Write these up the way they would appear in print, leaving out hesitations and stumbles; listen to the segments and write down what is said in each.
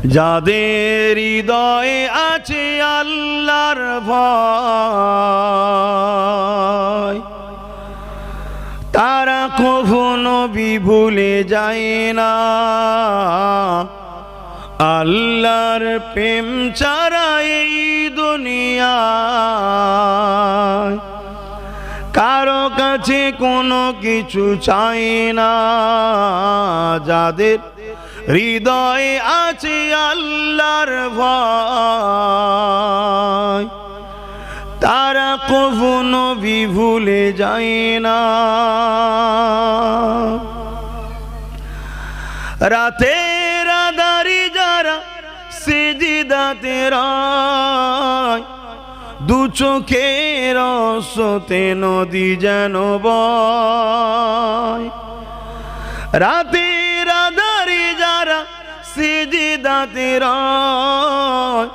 যাদের হৃদয়ে আছে আল্লাহর ভয় তারা কখনো ভুলে যায় না। আল্লাহর প্রেম ছাড়া এই দুনিয়ায় কারো কাছে কোনো কিছু চাই না। যাদের হৃদয়ে আছে আল্লাহর ভয় তারা কখনো ভুলে যায় না। রাতের আঁধারে যারা সিজদাতে রয় দু চোখের স্রোতে নদী যেন বয়। রাতের আঁধারে যারা সিজদাতে রয়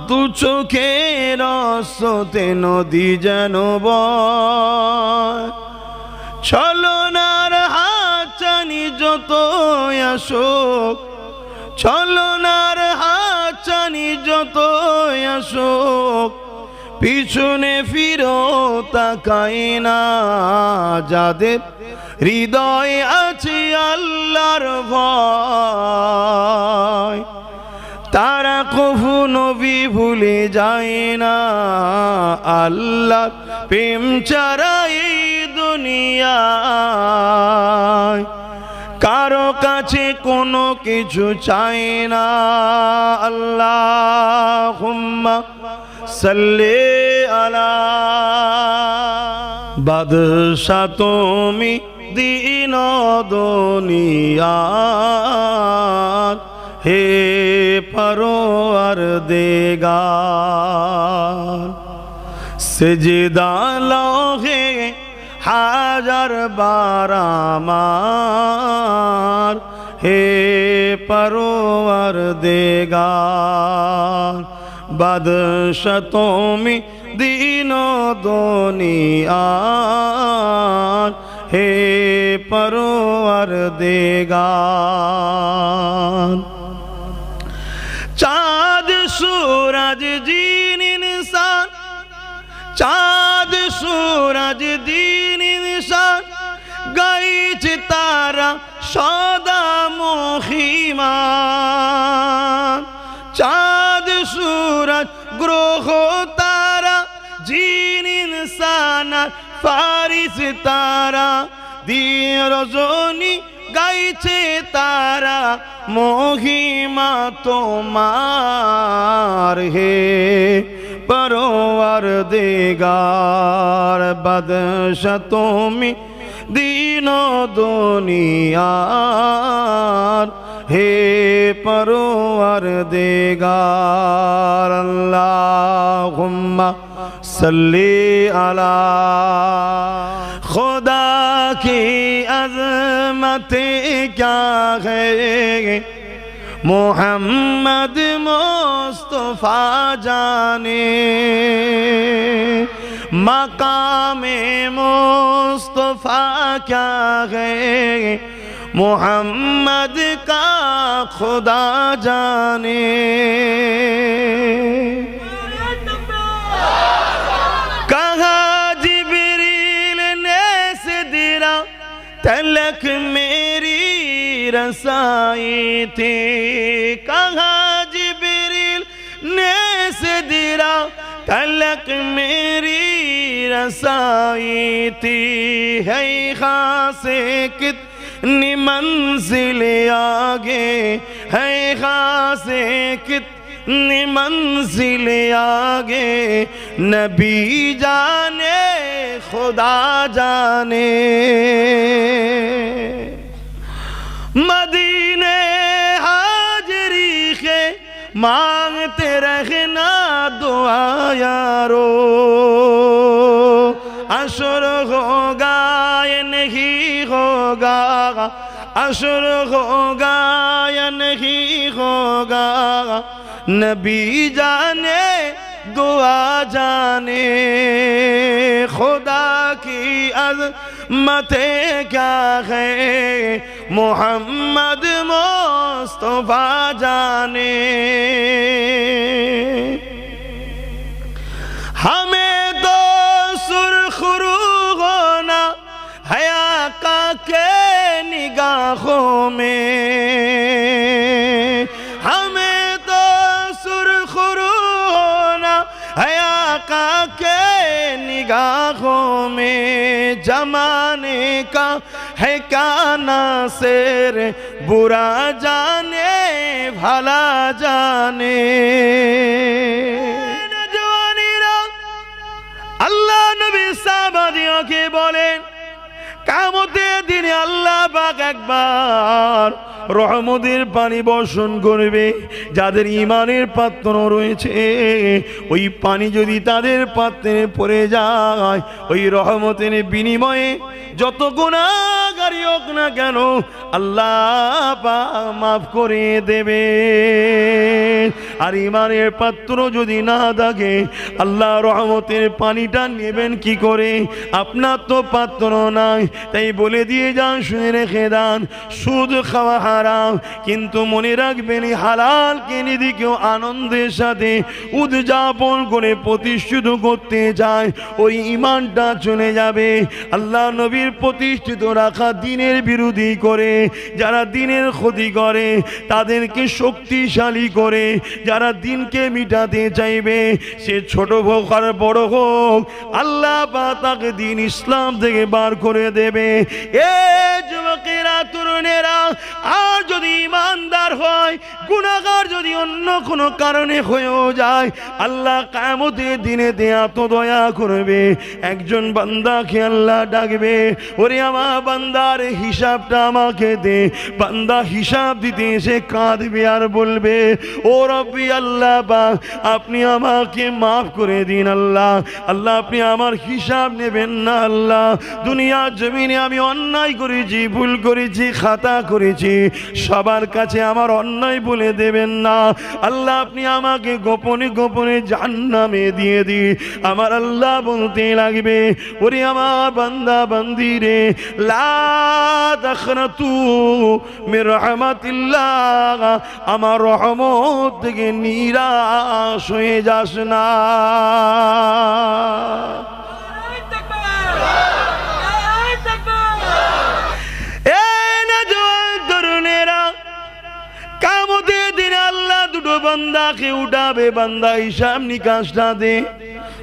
দু চোখের স্রোতে নদী যেন বয়। ছলনার হাতছানি যত আসুক ছলনার হাতছানি যত আসুক পিছনে ফিরো তাকাই না। যাদের হৃদয়ে আছে আল্লাহর ভয় তারা কখনো ভুলে যায় না। আল্লাহ প্রেম ছাড়া এই দুনিয়ায় কারো কাছে কোনো কিছু চাই না। আল্লাহুম্মা সাল্লি আলা বাদশা তুমি দিন দুনিয়ার হে পরওয়ারদিগার। সিজদা লহে হাজার বার আমার হে পরওয়ারদিগার। বাদশা তুমি দিন দুনিয়ার হে পরওয়ারদিগার। চাঁদ सूरज दीन इंसान चाँद सूरज दीन इंसान গাইছে তারা সদা মহিমান। চাঁদ सूरज গ্রহ তারা জিন ইনসান ফারিস তারা দিন রজনী গাইছে তারা মহিমা তোমার হে পরওয়ারদিগার। বাদশা তুমি দিন দুনিয়ার হে পরওয়ারদিগার। আল্লাহুম্মা সাল্লি আলা खुदा की अज़मत क्या है मोहम्मद मुस्तफ़ा जाने। मकामे मुस्तफ़ा क्या है मोहम्मद का खुदा जाने। कहा जिब्रील ने सिदरा तलक मेरी रसाई थी। कहा जिब्रील ने सिदरा तलक मेरी रसाई थी। है खासे कितनी मंजिल आगे है खासे कितनी मंजिल आगे नबी जाने खुदा जाने। मदीने हाजरी के मांगते रहना दुआ यारो। अशर होगा या नहीं होगा अशर होगा या नहीं होगा नबी जाने दुआ जाने। खुदा की अज़मते क्या है मोहम्मद मुस्तफ़ा जाने। निगाहों में जमाने का है क्या नासिर, बुरा जाने भला जाने। नौजवानेरा আল্লাহ নবী সাহাবাদিওকে বলেন কিয়ামতের দিনে আল্লাহ পাক একবার রহমতের পানি বর্ষণ করবে। যাদের ঈমানের পাত্র রয়েছে ওই পানি যদি তাদের পাত্রে পড়ে যায়, ওই রহমতের বিনিময়ে যত গুনাহগারী হোক না কেন আল্লাহ পাক মাফ করে দেবে। আর ঈমানের পাত্র যদি না থাকে আল্লাহ রহমতের পানিটা নেবেন কি করে? আপনার তো পাত্র নাই, তাই বলে দিয়ে যান, শুনে রেখে দেন, সুদ খাওয়া হারাম, কিন্তু মনে রাখবেন হালালকে নিজেকেও আনন্দের সাথে উদযাপন করে প্রতিষ্ঠিত করতে চায়, ওই ঈমানটা চলে যাবে। আল্লাহ নবীর প্রতিষ্ঠিত রাখা দ্বীনের বিরোধী করে, যারা দ্বীনের ক্ষতি করে তাদেরকে শক্তিশালী করে, যারা দ্বীনকে মিটাতে চাইবে সে ছোট হোক আর বড় হোক আল্লাহ পাক তাকে দ্বীন ইসলাম থেকে বার করে দেবে। এ যুবকেরা, তরুণেরা, আর যদি ইমানদার হয়, গুনাহগার যদি অন্য কোনো কারণে হয়েও যায়, আল্লাহ কিয়ামতের দিনে এত দয়া করবে, একজন বান্দাকে আল্লাহ ডাকবে, ওরে আমার বান্দার হিসাবটা আমাকে দে। বান্দা হিসাব দিতে এসে কাঁদবে আর বলবে, ও রব্বি আল্লাহ পাক, আপনি আমাকে মাফ করে দিন আল্লাহ, আল্লাহ আপনি আমার হিসাব নেবেন না আল্লাহ। দুনিয়ার জমিনে আমি অন্যায় করেছি, ভুল করেছি, খাতা করেছি, সবার কাছে আমার অন্যায় বলে দেবেন না আল্লাহ, আপনি আমাকে গোপনে গোপনে জাহান্নামে দিয়ে দিন। আমার আল্লাহ বলতে লাগবে, ওরে আমার বান্দা বান্দি রে, লা তাখনাতু মির রাহমাতিল্লাহ, আমার রহমত থেকে নিরাশ হয়ে যাস না। কিয়ামতের দিনে আল্লাহ দুটো বান্দাকে উঠাবে, বান্দা হিসাব নিকাশটা দে।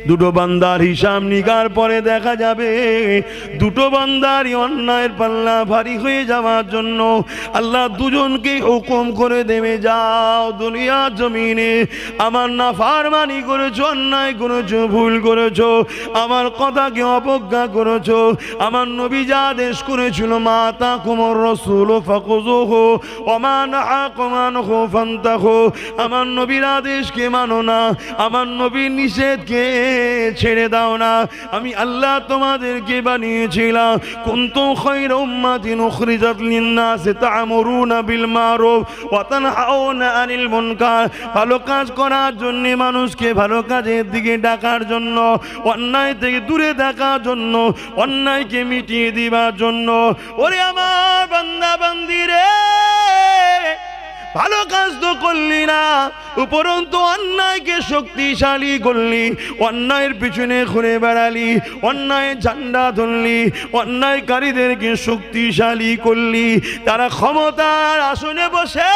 দুটো বান্দার হিসাব নিকার পরে দেখা যাবে দুটো বান্দারই অন্যায়ের পাল্লা ভারী হয়ে যাওয়ার জন্য আল্লাহ দুজনকে হুকুম করে দেবে, যাও দুনিয়ার জমিনে আমার নাফরমানি করেছো, অন্যায় করেছো, ভুল করেছো, আমার কথাকে অবজ্ঞা করেছো, আমার নবী যা আদেশ করেছিল মা তাকুমুর রাসূল ফাকুযুহু ওয়া মা নাহাকুম আনহু ফান্তাহু, আমার নবীর আদেশকে মানো না, আমার নবীর নিষেধকে ছেড়ে দাও না। আমি আল্লাহ তোমাদেরকে বানিয়েছিলাম কুনতুম খায়রা উম্মাতিন উখরিজাত লিন-নাস তা'মুরুনা বিল মারুফ ওয়া তানহাউনা আনিল মুনকার, ভালো কাজ করার জন্য, মানুষকে ভালো কাজের দিকে ডাকার জন্য, অন্যায় থেকে দূরে থাকার জন্য, অন্যায়কে মিটিয়ে দিবার জন্য। ওরে আমার বান্দা বান্দি রে, ভালো কাজ তো করলি না, উপরন্তু অন্যায়কে শক্তিশালী করলি, অন্যায়ের পিছনে ঘুরে বেড়ালি, অন্যায় ঝান্ডা ধরলি, অন্যায়কারীদেরকে শক্তিশালী করলি। তারা ক্ষমতার আসনে বসে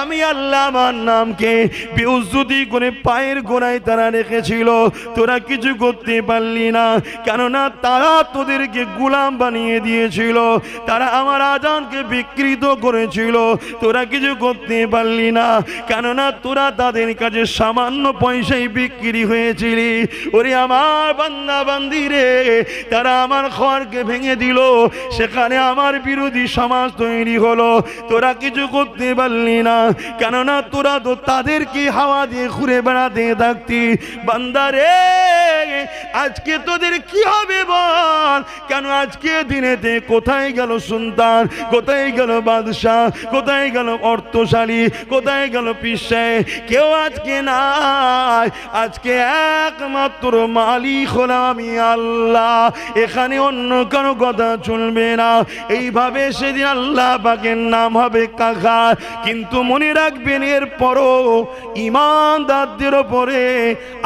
আমি আল্লাহ আমার নামকে বেইজ্জতি করে পায়ের গোড়ায় তারা রেখেছিল, তোরা কিছু করতে পারলি না, কেননা তারা তোদেরকে গোলাম বানিয়ে দিয়েছিল, তারা আমার আযানকে বিকৃত করেছিল, তোরা কিছু করতে পারলি না, কেননা তোরা তাদের কাছে সামান্য পয়সায় বিক্রি হয়েছিলি। ওরে আমার বান্দা বান্দি রে, তারা আমার ঘরকে ভেঙে দিল, সেখানে আমার বিরোধী সমাজ তৈরি হলো, তোরা কিছু করতে পারলি না, কেননা তোরা তো তাদেরকে হাওয়া দিয়ে ঘুরে বেড়াতে থাকতি। বান্দা রে, আজকে তোদের কি হবে বল? কেন আজকে দিনেতে কোথায় গেল সুলতান, কোথায় গেল বাদশাহ, কোথায় গেল অর্থশালী, কোথায় গেল পিসায়? কেউ আজকে নাই, আজকে একমাত্র মালিক হলাম আমি আল্লাহ, এখানে অন্য কোনো কথা চলবে না। এইভাবে সেদিন আল্লাহ পাকের নাম হবে কাকার। কিন্তু মনে রাখবেন, এরপরও ঈমানদারদের উপরে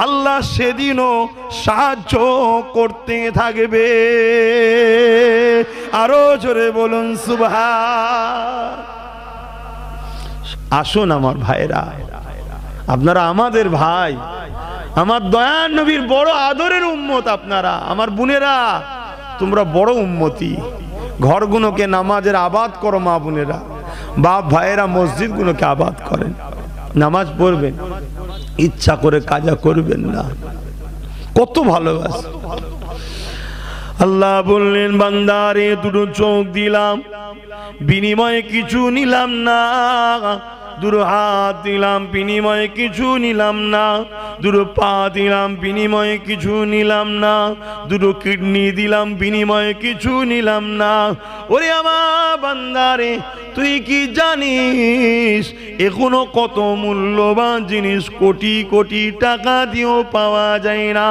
আল্লাহ সেদিনও সাহায্য করতে থাকবে। আরো জোরে বলুন সুবহান। আসুন আমার ভাইরা, আপনারা আমাদের ভাই, আমার দয়ার নবীর বড় আদরের উম্মত আপনারা, আমার বোনেরা, তোমরা বড় উম্মতি। ঘরগুলোকে নামাজের আবাদ করো মা বোনেরা, বাপ ভাইয়েরা মসজিদগুলোকে আবাদ করেন, নামাজ পড়বেন, ইচ্ছা করে কাজা করবেন না। কত ভালোবাসে আল্লাহ। বললেন বান্দারে দুটো চোখ দিলাম, বিনিময়ে কিছু নিলাম না। দুটো হাত দিলাম, বিনিময়ে কিছু নিলাম না। দুটো পা দিলাম, বিনিময়ে কিছু নিলাম না। দুটো কিডনি দিলাম, বিনিময়ে কিছু নিলাম না। ওরে আমার বান্দারে, তুই কি জানিস এখনো কত মূল্যবান জিনিস কোটি কোটি টাকা দিয়েও পাওয়া যায় না।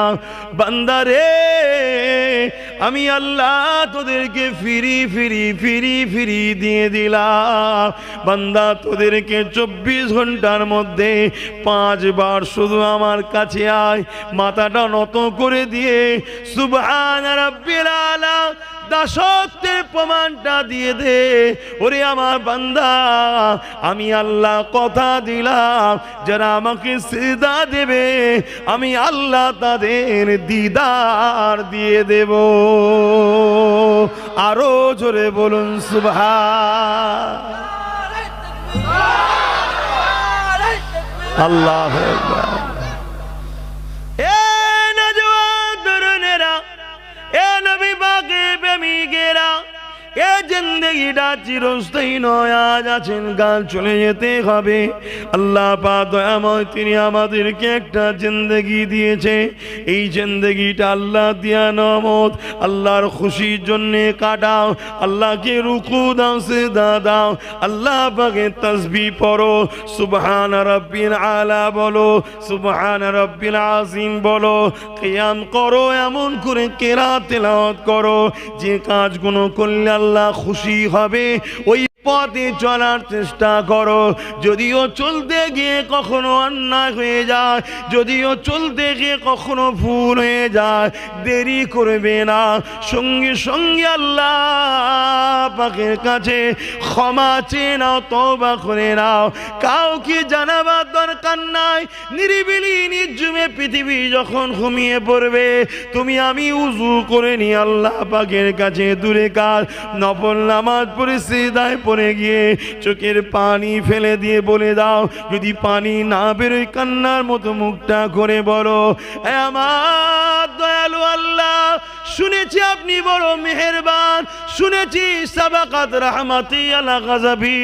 বান্দারে, আমি আল্লাহ তোদেরকে ফিরি ফিরি ফিরি ফিরি দিয়ে দিলাম। বান্দা, তোদেরকে 24 ঘন্টার মধ্যে 5 বার শুধু আমার কাছে আয়, মাথাটা নত করে দিয়ে সুবহান রাব্বিল আলা দাসত্বের প্রমাণটা দিয়ে দে। ওরে আমার বান্দা, আমি আল্লাহ কথা দিলাম, যারা আমাকে সিজদা দেবে আমি আল্লাহ তাদের দিদার দিয়ে দেব। আরো জোরে বলুন সুবহান আল্লাহু আকবার। এ নওজওয়ান তরুণেরা, এ নবী পাকের প্রেমিকেরা, এ জিন্দেগিটা চিরস্থায়ী নয়, আজ আছেন কাল চলে যেতে হবে। আল্লাহ পাক দয়াময়, তিনি আমাদেরকে একটা জিন্দেগি দিয়েছে। এই জিন্দেগিটা আল্লাহ দিয়া নেয়ামত, আল্লাহর খুশির জন্য কাটাও। আল্লাহকে রুকু দাও, সিজদা দাও, আল্লাহ পাকের তাসবিহ পড়ো, সুবহান রাব্বিল আলা বলো, সুবহান রাব্বিল আযীম বলো, কিয়াম করো, এমন করে কিরাত তেলাওয়াত করো যে কাজগুলো করলে আল্লাহ খুশি হবে। ওই পথে চলার চেষ্টা করো। যদিও চলতে গিয়ে কখনো অন্যায় হয়ে যায়, যদিও চলতে গিয়ে কখনো ভুল হয়ে যায়, দেরি করবে না, সঙ্গে সঙ্গে আল্লাহ পাকের কাছে ক্ষমা চেয়ে নাও, তওবা করে নাও। কাউকে জানাবার দরকার নাই। নিরিবিলি নির্জুমে পৃথিবী যখন ঘুমিয়ে পড়বে, তুমি আমি উযু করে নি আল্লাহ পাকের কাছে দূরে কাল নফল নামাজ পড়ে সিজদায় পড়ে গিয়ে চোখের পানি ফেলে দিয়ে বলে দাও, যদি পানি না বেরোয় কান্নার মতো মুখটা করে বলো, হে আমার দয়ালু আল্লাহ, শুনেছি আপনি বড় মেহেরবান, শুনেছি সাবাকাত রাহমাতি আলা গাযাবি,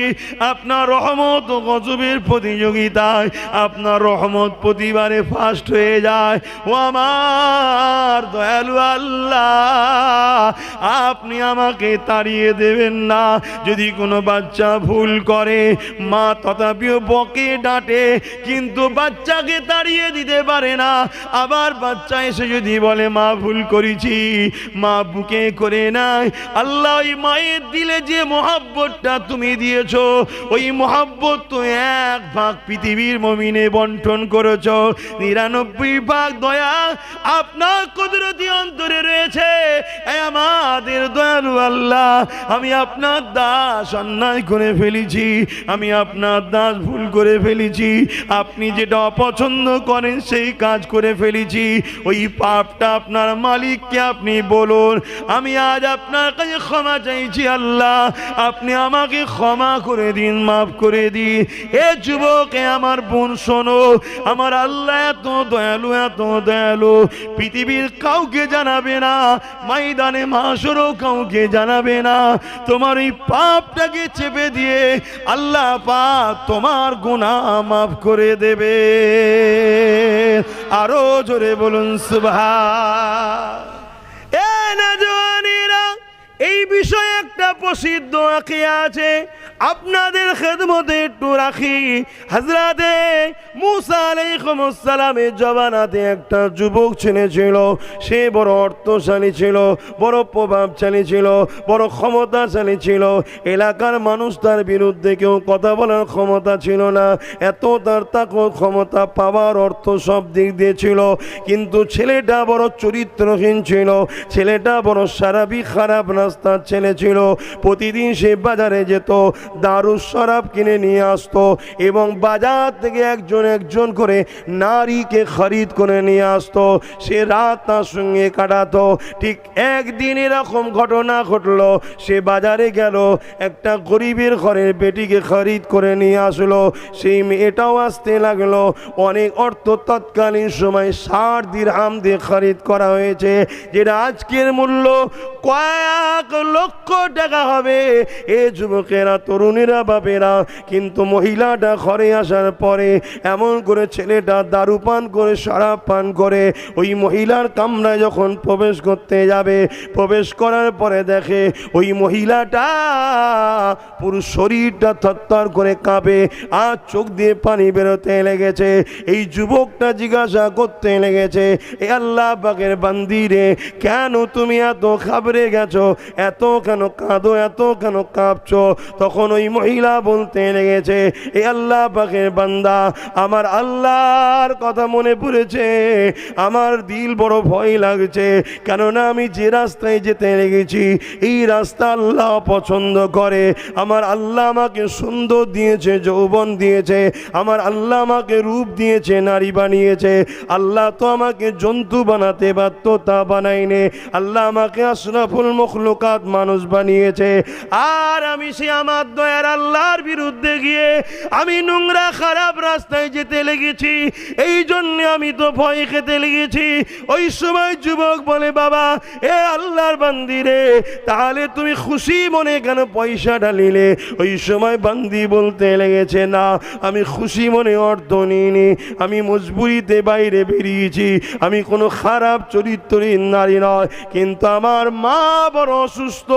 আপনার রহমত ও গজবের প্রতিযোগিতায় আপনার রহমত প্রতিবারে ফার্স্ট হয়ে যায়। ও আমার দয়ালু আল্লাহ, আপনি আমাকে তাড়িয়ে দেবেন না। যদি কোনো বাচ্চা ভুল করে, মা তথাপিও বকে ডাঁটে, কিন্তু বাচ্চাকে তাড়িয়ে দিতে পারে না। আবার বাচ্চা এসে যদি বলে মা ভুল করেছি, মা বুকে করে নাই। আল্লাহ ওই মায়ের দিলে যে মহব্বতটা তুমি দিয়েছো, ওই মহব্বত তো 1 ভাগ পৃথিবীর মুমিনে বন্টন করেছো, 99 ভাগ দয়া আপনার কুদরতি অন্তরে রয়েছে। আমাদের দয়ালু আল্লাহ, আমি আপনার দাস অন্যায় করে ফেলেছি, আমি আপনার দাস ভুল করে ফেলেছি, আপনি যেটা অপছন্দ করেন সেই কাজ করে ফেলেছি। ওই পাপটা আপনার মালিককে আপনি বলুন, আমি আজ আপনার কাছে ক্ষমা চাইছি আল্লাহ, আপনি আমাকে ক্ষমা করে দিন, মাফ করে দিন। এ যুবক, আমার বোন শোনো, আমার আল্লাহ এত দয়ালু, এত দয়ালু, পৃথিবীর কাউকে জানাবে না, ময়দানে মাশরও কাউকে জানাবে না। তোমার এই পাপটাকে চেপে দিয়ে আল্লাহ পাক তোমার গুনাহ মাফ করে দেবে। আরো জোরে বলুন সুবহান। এ নওজওয়ানেরা, এই বিষয়ে একটা প্রসিদ্ধ ওয়াকিয়া আছে, আপনাদের খেদমতে একটু রাখি। হযরতে মুসা আলাইহিস সালামের জমানাতে একটা যুবক ছেলে ছিল, সে বড় অর্থশালী ছিল, বড় প্রভাবশালী ছিল, বড় ক্ষমতাশালী ছিল। এলাকার মানুষ তার বিরুদ্ধে কেউ কথা বলার ক্ষমতা ছিল না, এত তার তাকত, ক্ষমতা, পাওয়ার, অর্থ সব দিক দিয়ে ছিল। কিন্তু ছেলেটা বড় চরিত্রহীন ছিল, ছেলেটা বড় সারাবি খারাপ রাস্তার ছেলে ছিল। প্রতিদিন সে বাজারে যেত, দারুস শরাব কিনে নিয়ে আসতো এবং বাজার থেকে একজন একজন করে নারীকে খরিদ করে নিয়ে আসতো, সে রাত তার সঙ্গে কাটাতো। ঠিক একদিন এরকম ঘটনা ঘটলো, সে বাজারে গেল, একটা গরিবের ঘরের বেটিকে খরিদ করে নিয়ে আসলো। সেই মেয়েটাও আসতে লাগলো, অনেক অর্থ তৎকালীন সময় 60 দিরহাম দিয়ে খরিদ করা হয়েছে, যেটা আজকের মূল্য কয়েক লক্ষ টাকা হবে। এ যুবকেরা, তরুণেরা, বাপেরা, কিন্তু মহিলাটা ঘরে আসার পরে এমন করে ছেলেটা দারু পান করে, শরাব পান করে ওই মহিলার কামরায় যখন প্রবেশ করতে যাবে, প্রবেশ করার পরে দেখে ওই মহিলাটা পুরো শরীরটা থরথর করে কাঁপে আর চোখ দিয়ে পানি বেরোতে লেগেছে। এই যুবকটা জিজ্ঞাসা করতে লেগেছে, এ আল্লাহ পাকের বান্দি রে, কেন তুমি এত ঘাবড়ে গেছো, এত কেন কাঁদো, এত কেন কাঁপছো? তখন ওই মহিলা বলতে লেগেছে, এ আল্লাহ পাকের বান্দা, আমার আল্লাহর কথা মনে পড়েছে, আমার দিল বড় ভয় লাগছে, কেননা আমি যে রাস্তায় যেতে লেগেছি এই রাস্তা আল্লাহ পছন্দ করে। আমার আল্লাহ আমাকে সুন্দর দিয়েছে, যৌবন দিয়েছে, আমার আল্লাহ আমাকে রূপ দিয়েছে, নারী বানিয়েছে। আল্লাহ তো আমাকে জন্তু বানাতে পারতো, তা বানাইনে। আল্লাহ আমাকে আশরাফুল মখলুকাত মানুষ বানিয়েছে, আর আমি সে আমার দয়ার আল্লাহর বিরুদ্ধে গিয়ে আমি নোংরা খারাপ রাস্তায় যেতে লেগেছি, এই জন্য আমি তো ভয় খেতে লেগেছি। ওই সময় যুবক বলে, বাবা, এ আল্লাহর বান্দি রে, তাহলে তুমি খুশি মনে কেন পয়সাটা নিলে? ওই সময় বান্দি বলতে লেগেছে, না, আমি খুশি মনে অর্থ নিইনি, আমি মজবুরিতে বাইরে বেরিয়েছি, আমি কোনো খারাপ চরিত্রের নারী নয়, কিন্তু আমার মা বড় অসুস্থ,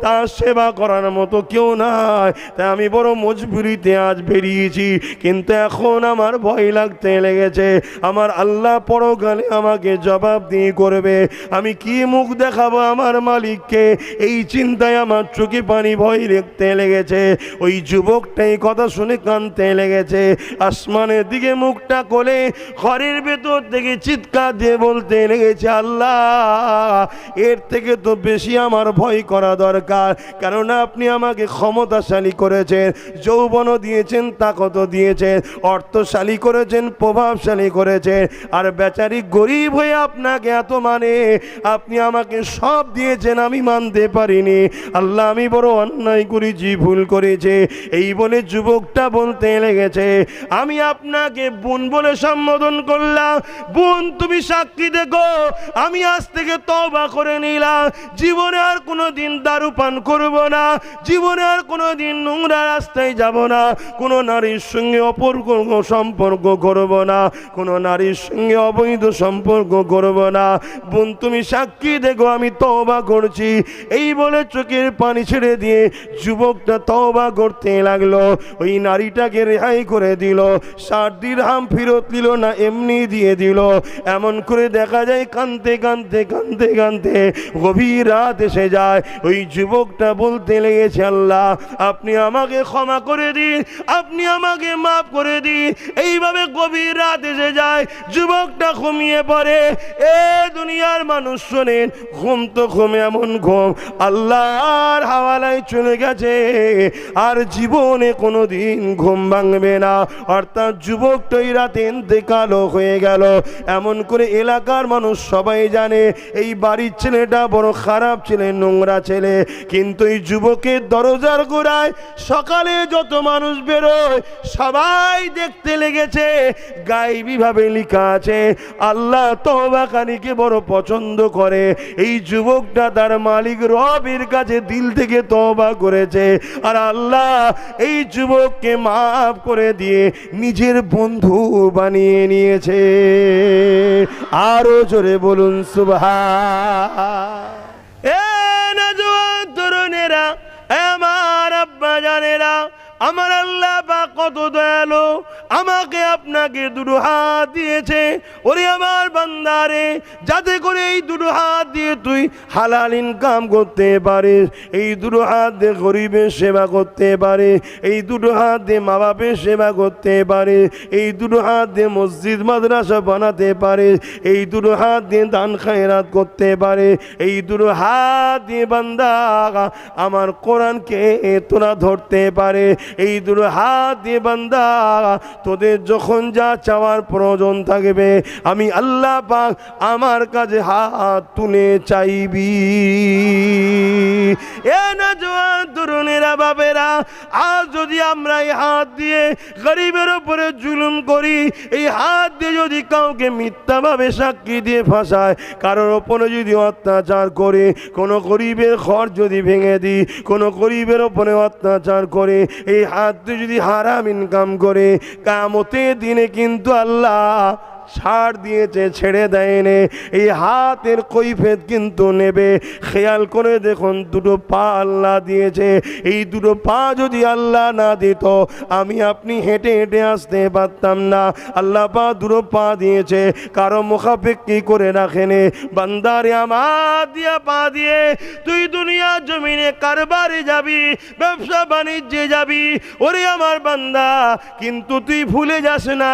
তার সেবা করার মতো কেউ নাই, তাই আমি বড় মজবুরিতে আজ বেরিয়েছি। কিন্তু এখন আমার ভয় লাগতে লেগেছে, আমার আল্লাহ পরকালে আমাকে জবাব দিয়ে করবে, আমি কি মুখ দেখাবো আমার মালিককে? এই চিন্তায় আমার চোখে পানি ভয় দেখতে লেগেছে। ওই যুবকটাই কথা শুনে কাঁদতে লেগেছে, আসমানের দিকে মুখটা কোলে ঘরের ভেতর থেকে চিৎকার দিয়ে বলতে লেগেছে, আল্লাহ, এর থেকে তো বেশি আমার ভয় করা দরকার, কেননা আপনি আমাকে ক্ষমতাশালী করেছেন, যৌবনও দিয়েছেন, তাকতও দিয়েছেন, অর্থশালী করেছেন, প্রভাবশালী করেছেন, আর বেচারি গরিব হয়ে আপনাকে এত মানে, আপনি আমাকে সব দিয়েছেন, আমি মানতে পারিনি। আল্লাহ, আমি বড় অন্যায় করেছি, ভুল করেছে। এই বলে যুবকটা বলতে লেগেছে, আমি আপনাকে বোন বলে সম্বোধন করলাম, বোন তুমি সাক্ষী দেখো, আমি আজ থেকে তওবা করে নিলাম, জীবনে আর কোনো দিন দারু পান করব না, জীবনে আর কোনো দিন নোংরা রাস্তায় যাব না, কোনো নারীর সঙ্গে অপূর্ব সম্পর্ক করব না, কোনো নারীর সঙ্গে অবৈধ সম্পর্ক করব না, বোন তুমি সাক্ষী দেখো আমি তওবা করছি। এই বলে চোখের পানি ছেড়ে দিয়ে যুবকটা তওবা করতে লাগলো। ওই নারীটাকে রেহাই করে দিল, 60 দিরহাম ফেরত দিল না, এমনি দিয়ে দিল। এমন করে দেখা যায় কাঁদতে কাঁদতে কাঁদতে কাঁদতে গভীর রাত এসে যায়। ওই যুবকটা বলতে লেগেছে, আল্লাহ, আপনি আমাকে ক্ষমা করে দিন, আপনি আমাকে মাফ করে দিন। এইভাবে গভীর রাত এসে যায়, যুবকটা ঘুমিয়ে পড়ে। এ দুনিয়ার মানুষ শোনেন, ঘুম তো ঘুম, এমন ঘুম আল্লাহর হাওয়ালায় চলে গেছে, আর জীবনে কোনো দিন ঘুম ভাঙবে না। অর্থাৎ যুবকটাই রাতে ইন্তেকাল হয়ে গেল। এমন করে এলাকার মানুষ সবাই জানে এই বাড়ির ছেলেটা বড় খারাপ ছেলে, নোংরা ছেলে। কিন্তু এই যুবকের দরজার গোড়ায় সকালে যত মানুষ বেরোয় সবাই দেখতে লেগেছে, গায়েবী ভাবে লেখা আছে, আল্লাহ তওবাকারীকে বড় পছন্দ করে। এই যুবকটা তার মালিক রবের কাছে দিল থেকে তওবা করেছে, আর আল্লাহ এই যুবককে মাফ করে দিয়ে নিজের বন্ধু বানিয়ে নিয়েছে। আরো জোরে বলুন সুবহান। এ নওজোয়ান তরুণেরা, আমার আব্বা জানেরা, আমার আল্লাহ পাক কত দয়ালু, আমাকে আপনাকে দুটো হাত দিয়েছে। ওরে আমার বান্দারে, যাতে করে এই দুটো হাত দিয়ে তুই হালাল ইনকাম করতে পারিস, এই দুটো হাত দিয়ে গরিবের সেবা করতে পারে, এই দুটো হাত দিয়ে মা বাপের সেবা করতে পারে, এই দুটো হাত দিয়ে মসজিদ মাদ্রাসা বানাতে পারে, এই দুটো হাত দিয়ে দান খায়রাত করতে পারে, এই দুটো হাত দিয়ে বান্দা আমার কোরআনকে তোরা ধরতে পারে, এই দুটো হাত দিয়ে বান্দা তোদের যখন যা চাওয়ার প্রয়োজন থাকবে আমি আল্লাহ পাক আমার কাছে হাত তুলে চাইবি। এ না জওয়ান তরুণেরা বাবেরা, আজ যদি আমরা এই হাত দিয়ে গরিবের উপরে জুলুম করি, এই হাত দিয়ে যদি কাউকে মিথ্যাভাবে সাক্ষী দিয়ে ফাঁসায়, কারোর ওপরে যদি অত্যাচার করে, কোনো গরিবের ঘর যদি ভেঙে দিই, কোনো গরিবের ওপরে অত্যাচার করে, এই হাত দিয়ে যদি হারাম ইনকাম করে, কিয়ামতের দিনে কিন্তু আল্লাহ ছাড় দিয়েছে, ছেড়ে দেয়নি। এই হাতের কৈফিয়ত কিন্তু নেবে। খেয়াল করে দেখুন, দুটো পা আল্লাহ দিয়েছে, এই দুটো পা যদি আল্লাহ না দিত আমি আপনি হেঁটে হেঁটে আসতে পারতাম না। আল্লাহ পা দুটো পা দিয়েছে, কারো মুখাপেক্ষি করে রাখেনি। বান্দারে আমার দিয়া পা দিয়ে তুই দুনিয়া জমিনে কারবারে যাবি, ব্যবসা বাণিজ্যে যাবি, ওরে আমার বান্দা, কিন্তু তুই ভুলে যাস না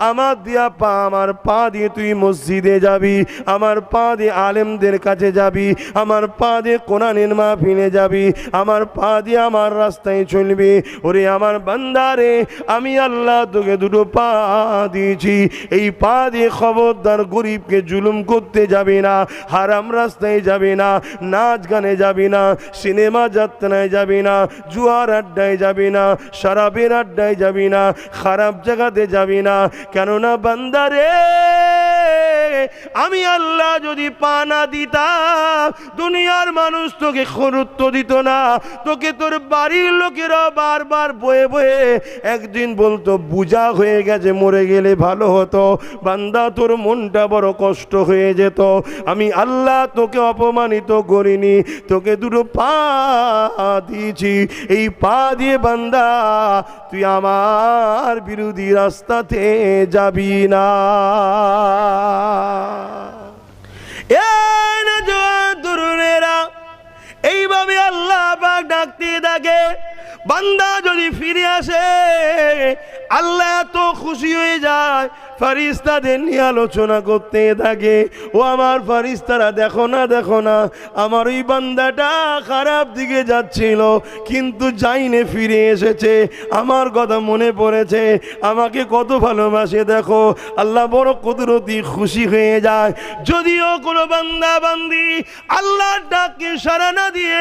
আমার দিয়া পা, আমার পা দিয়ে তুই মসজিদে যাবি, আমার পা দিয়ে আলেমদের কাছে যাবি, আমার পা দিয়ে কোরআনের মাহফিলে যাবি, আমার পা দিয়ে আমার রাস্তায় চলবি। ওরে আমার বান্দারে, আমি আল্লাহ তোকে দুটো পা দিয়েছি, এই পা দিয়ে খবরদার গরিবকে জুলুম করতে যাবি না, হারাম রাস্তায় যাবি না, নাচ গানে যাবি না, সিনেমা যাত্রায় যাবি না, জুয়ার আড্ডায় যাবি না, শরাবের আড্ডায় যাবি না, খারাপ জায়গাতে যাবি না। কেননা বান্দারে, আমি আল্লাহ যদি পা না দিতাম দুনিয়ার মানুষ তোকে গুরুত্ব দিত না, তোকে তোর বাড়ির লোকেরা বারবার বয়ে বয়ে একদিন বলতো বুঝা হয়ে গেছে, মরে গেলে ভালো হতো। বান্দা, তোর মনটা বড় কষ্ট হয়ে যেত। আমি আল্লাহ তোকে অপমানিত করিনি, তোকে দুটো পা দিয়েছি, এই পা দিয়ে বান্দা তুই আমার বিরোধী রাস্তাতে যাবি না। তরুণেরা, এইভাবে আল্লাহ পাক ডাকতে থাকে। বান্দা যদি ফিরে আসে আল্লাহ এত খুশি হয়ে যায়, ফারিস্তাদের নিয়ে আলোচনা করতে থাকে। ও আমার ফারিস্তারা, দেখো না দেখো না, আমার ওই বান্দাটা খারাপ দিকে যাচ্ছিল কিন্তু যাইনে ফিরে এসেছে, আমার কথা মনে পড়েছে, আমাকে কত ভালোবাসে দেখো। আল্লাহ বড় কুদরতি খুশি হয়ে যায়। যদিও কোনো বান্দা বান্দি আল্লাহর ডাককে সাড়া না দিয়ে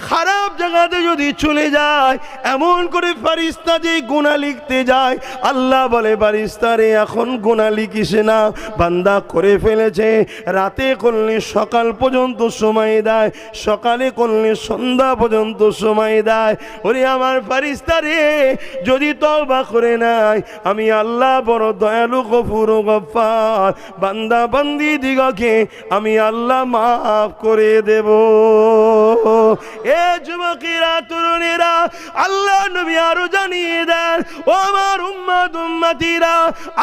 খারাপ জায়গাতে যদি চলে যায়, এমন করে ফারিস্তা যে গুনাহ লিখতে যায়, আল্লাহ বলে ফারিস্তারে এখন গুনাহ লিখিস না, বান্দা করে ফেলেছে, রাতে করলে সকাল পর্যন্ত সময় দেয়, সকালে করলে সন্ধ্যা পর্যন্ত সময় দেয়। ওরে আমার ফারিস্তারে, যদি তওবা করে নাই আমি আল্লাহ বড় দয়ালু গফুর গফফার, বান্দা বান্দি দিগকে আমি আল্লাহ মাফ করে দেব। এ যুবকেরা, তরুণেরা, আল্লাহ নবী আরো জানিয়ে দেন, ও আমার উম্মত উম্মতিরা,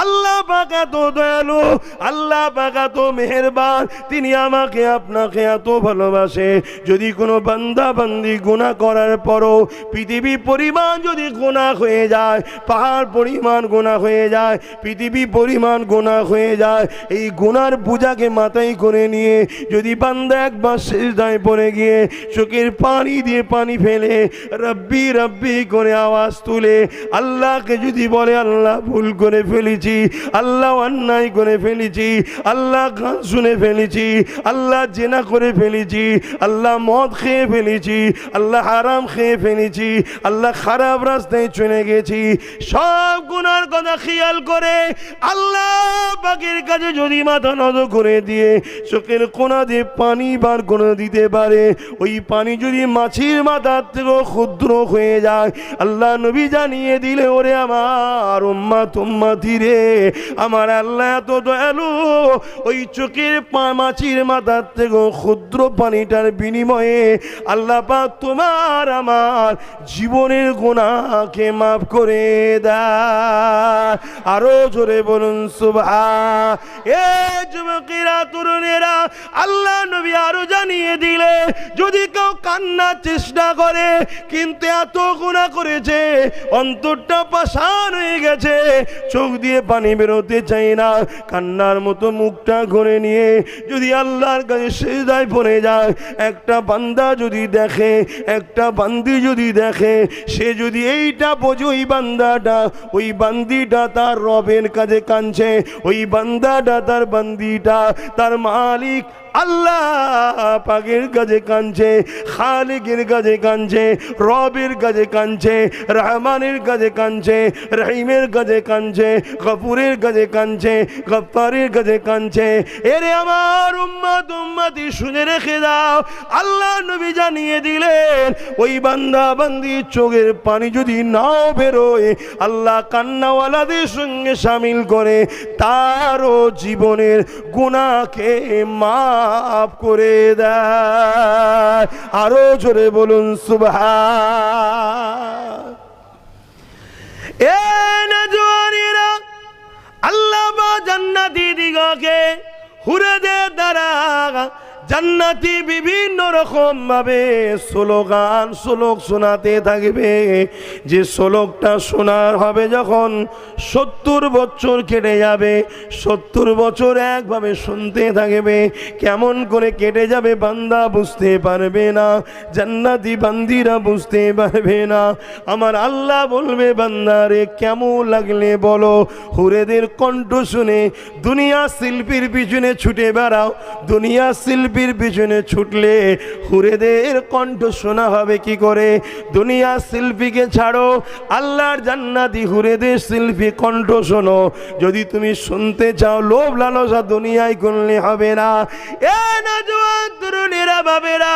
আল্লাহ পাক এত দয়ালু, আল্লাহ পাক এত মেহেরবান, তিনি আমাকে আপনাকে এত ভালোবাসে। যদি কোনো বান্দা বান্দি গুনাহ করার পরও পৃথিবী পরিমাণ যদি গুনাহ হয়ে যায়, পাহাড় পরিমাণ গুনাহ হয়ে যায়, পৃথিবী পরিমাণ গুনাহ হয়ে যায়, এই গুনার বোঝাকে মাথায় করে নিয়ে যদি বান্দা একবার সিজদায় পড়ে গিয়ে চোখের পানি দিয়ে পানি ফেলে রব্বি রব্বি করে আওয়াজ তুলে আল্লাহকে যদি বলে, আল্লাহ ভুল করে ফেলেছি, আল্লাহ অন্যায় করে ফেলেছি, আল্লাহ গান শুনে ফেলেছি, আল্লাহ জেনা করে ফেলেছি, আল্লাহ মদ খেয়ে ফেলেছি, আল্লাহ হারাম খেয়ে ফেলেছি, আল্লাহ খারাপ রাস্তায় চলে গেছি, সব গুনার কথা খেয়াল করে আল্লাহ পাকের কাছে যদি মাথা নত করে দিয়ে চোখের কোনা দিয়ে পানি বার করে দিতে পারে, ওই ওই পানি যদি মাছির মাথার থেকেও ক্ষুদ্র হয়ে যায়, আল্লাহ নবী জানিয়ে দিলে, ওরে আমার উম্মাত উম্মতি রে, আমার আল্লাহ এত দয়ালু, ওই চোখের মাছির মাথার থেকেও ক্ষুদ্র পানিটার বিনিময়ে আল্লাহ পাক তোমার আমার জীবনের গুনাহকে মাফ করে দেয়। আরো জোরে বলুন সুবহান। এ যুবকেরা, তরুণেরা, আল্লাহ নবী আরো জানিয়ে দিলে, যদি কেউ কান্নার চেষ্টা করে কিন্তু এত গুনাহ করেছে, অন্তরটা পাষাণ হয়ে গেছে, চোখ দিয়ে পানি বেরোতে চাই না, কান্নার মতো মুখটা ঘুরে নিয়ে যদি আল্লাহর কাছে সিজদায় পড়ে যায়, একটা বান্দা যদি দেখে, একটা বান্দি যদি দেখে, সে যদি এইটা বোঝে ওই বান্দাটা, ওই বান্দিটা তার রবের কাছে কাঁদছে, ওই বান্দাটা তার বান্দিটা তার মালিক আল্লাহ পাকের কাছে কাঁদছে, খালিকের কাছে কাঁদছে, রবের কাছে কাঁদছে, রহমানের কাছে কাঁদছে, রহিমের কাছে কাঁদছে, গফুরের কাছে কাঁদছে, গফফারের কাছে কাঁদছে। এরে আমার উম্মত উম্মতি, শুনে রেখে দাও, আল্লাহ নবী জানিয়ে দিলেন, ওই বান্দা বান্দির চোখের পানি যদি নাও বেরোয়, আল্লাহ কান্নাওয়ালাদের সঙ্গে শামিল করে তারও জীবনের গুনাহকে মাফ করে দেয়। আরো জোরে বলুন সুবহান। এ নওজওয়ানেরা, আল্লাহ বা জান্নাতি দিগকে হুরেদের দ্বারা জান্নাতি বিভিন্ন রকম ভাবে স্লোগান শ্লোক শোনাতে থাকবে। যে শ্লোকটা শোনার হবে যখন 70 বছর কেটে যাবে, 70 বছর একভাবে শুনতে থাকবে, কেমন করে কেটে যাবে বান্দা বুঝতে পারবে না, জান্নাতি বান্দিরা বুঝতে পারবে না। আমার আল্লাহ বলবে, বান্দারে কেমন লাগলে বলো। হুরেদের কণ্ঠ শুনে দুনিয়া শিল্পীর পিছনে ছুটে বেড়াও, দুনিয়া শিল্পীর পিছনে ছুটলে হুরেদের কণ্ঠ শোনা হবে কি করে? দুনিয়া শিল্পীকে ছাড়ো, আল্লাহর জান্নাতি হুরেদের শিল্পী কণ্ঠ শোনো। যদি তুমি শুনতে চাও, লোভ লালসা দুনিয়ায় করলে হবে না। এ নওজওয়ান তরুণেরা, বাবেরা,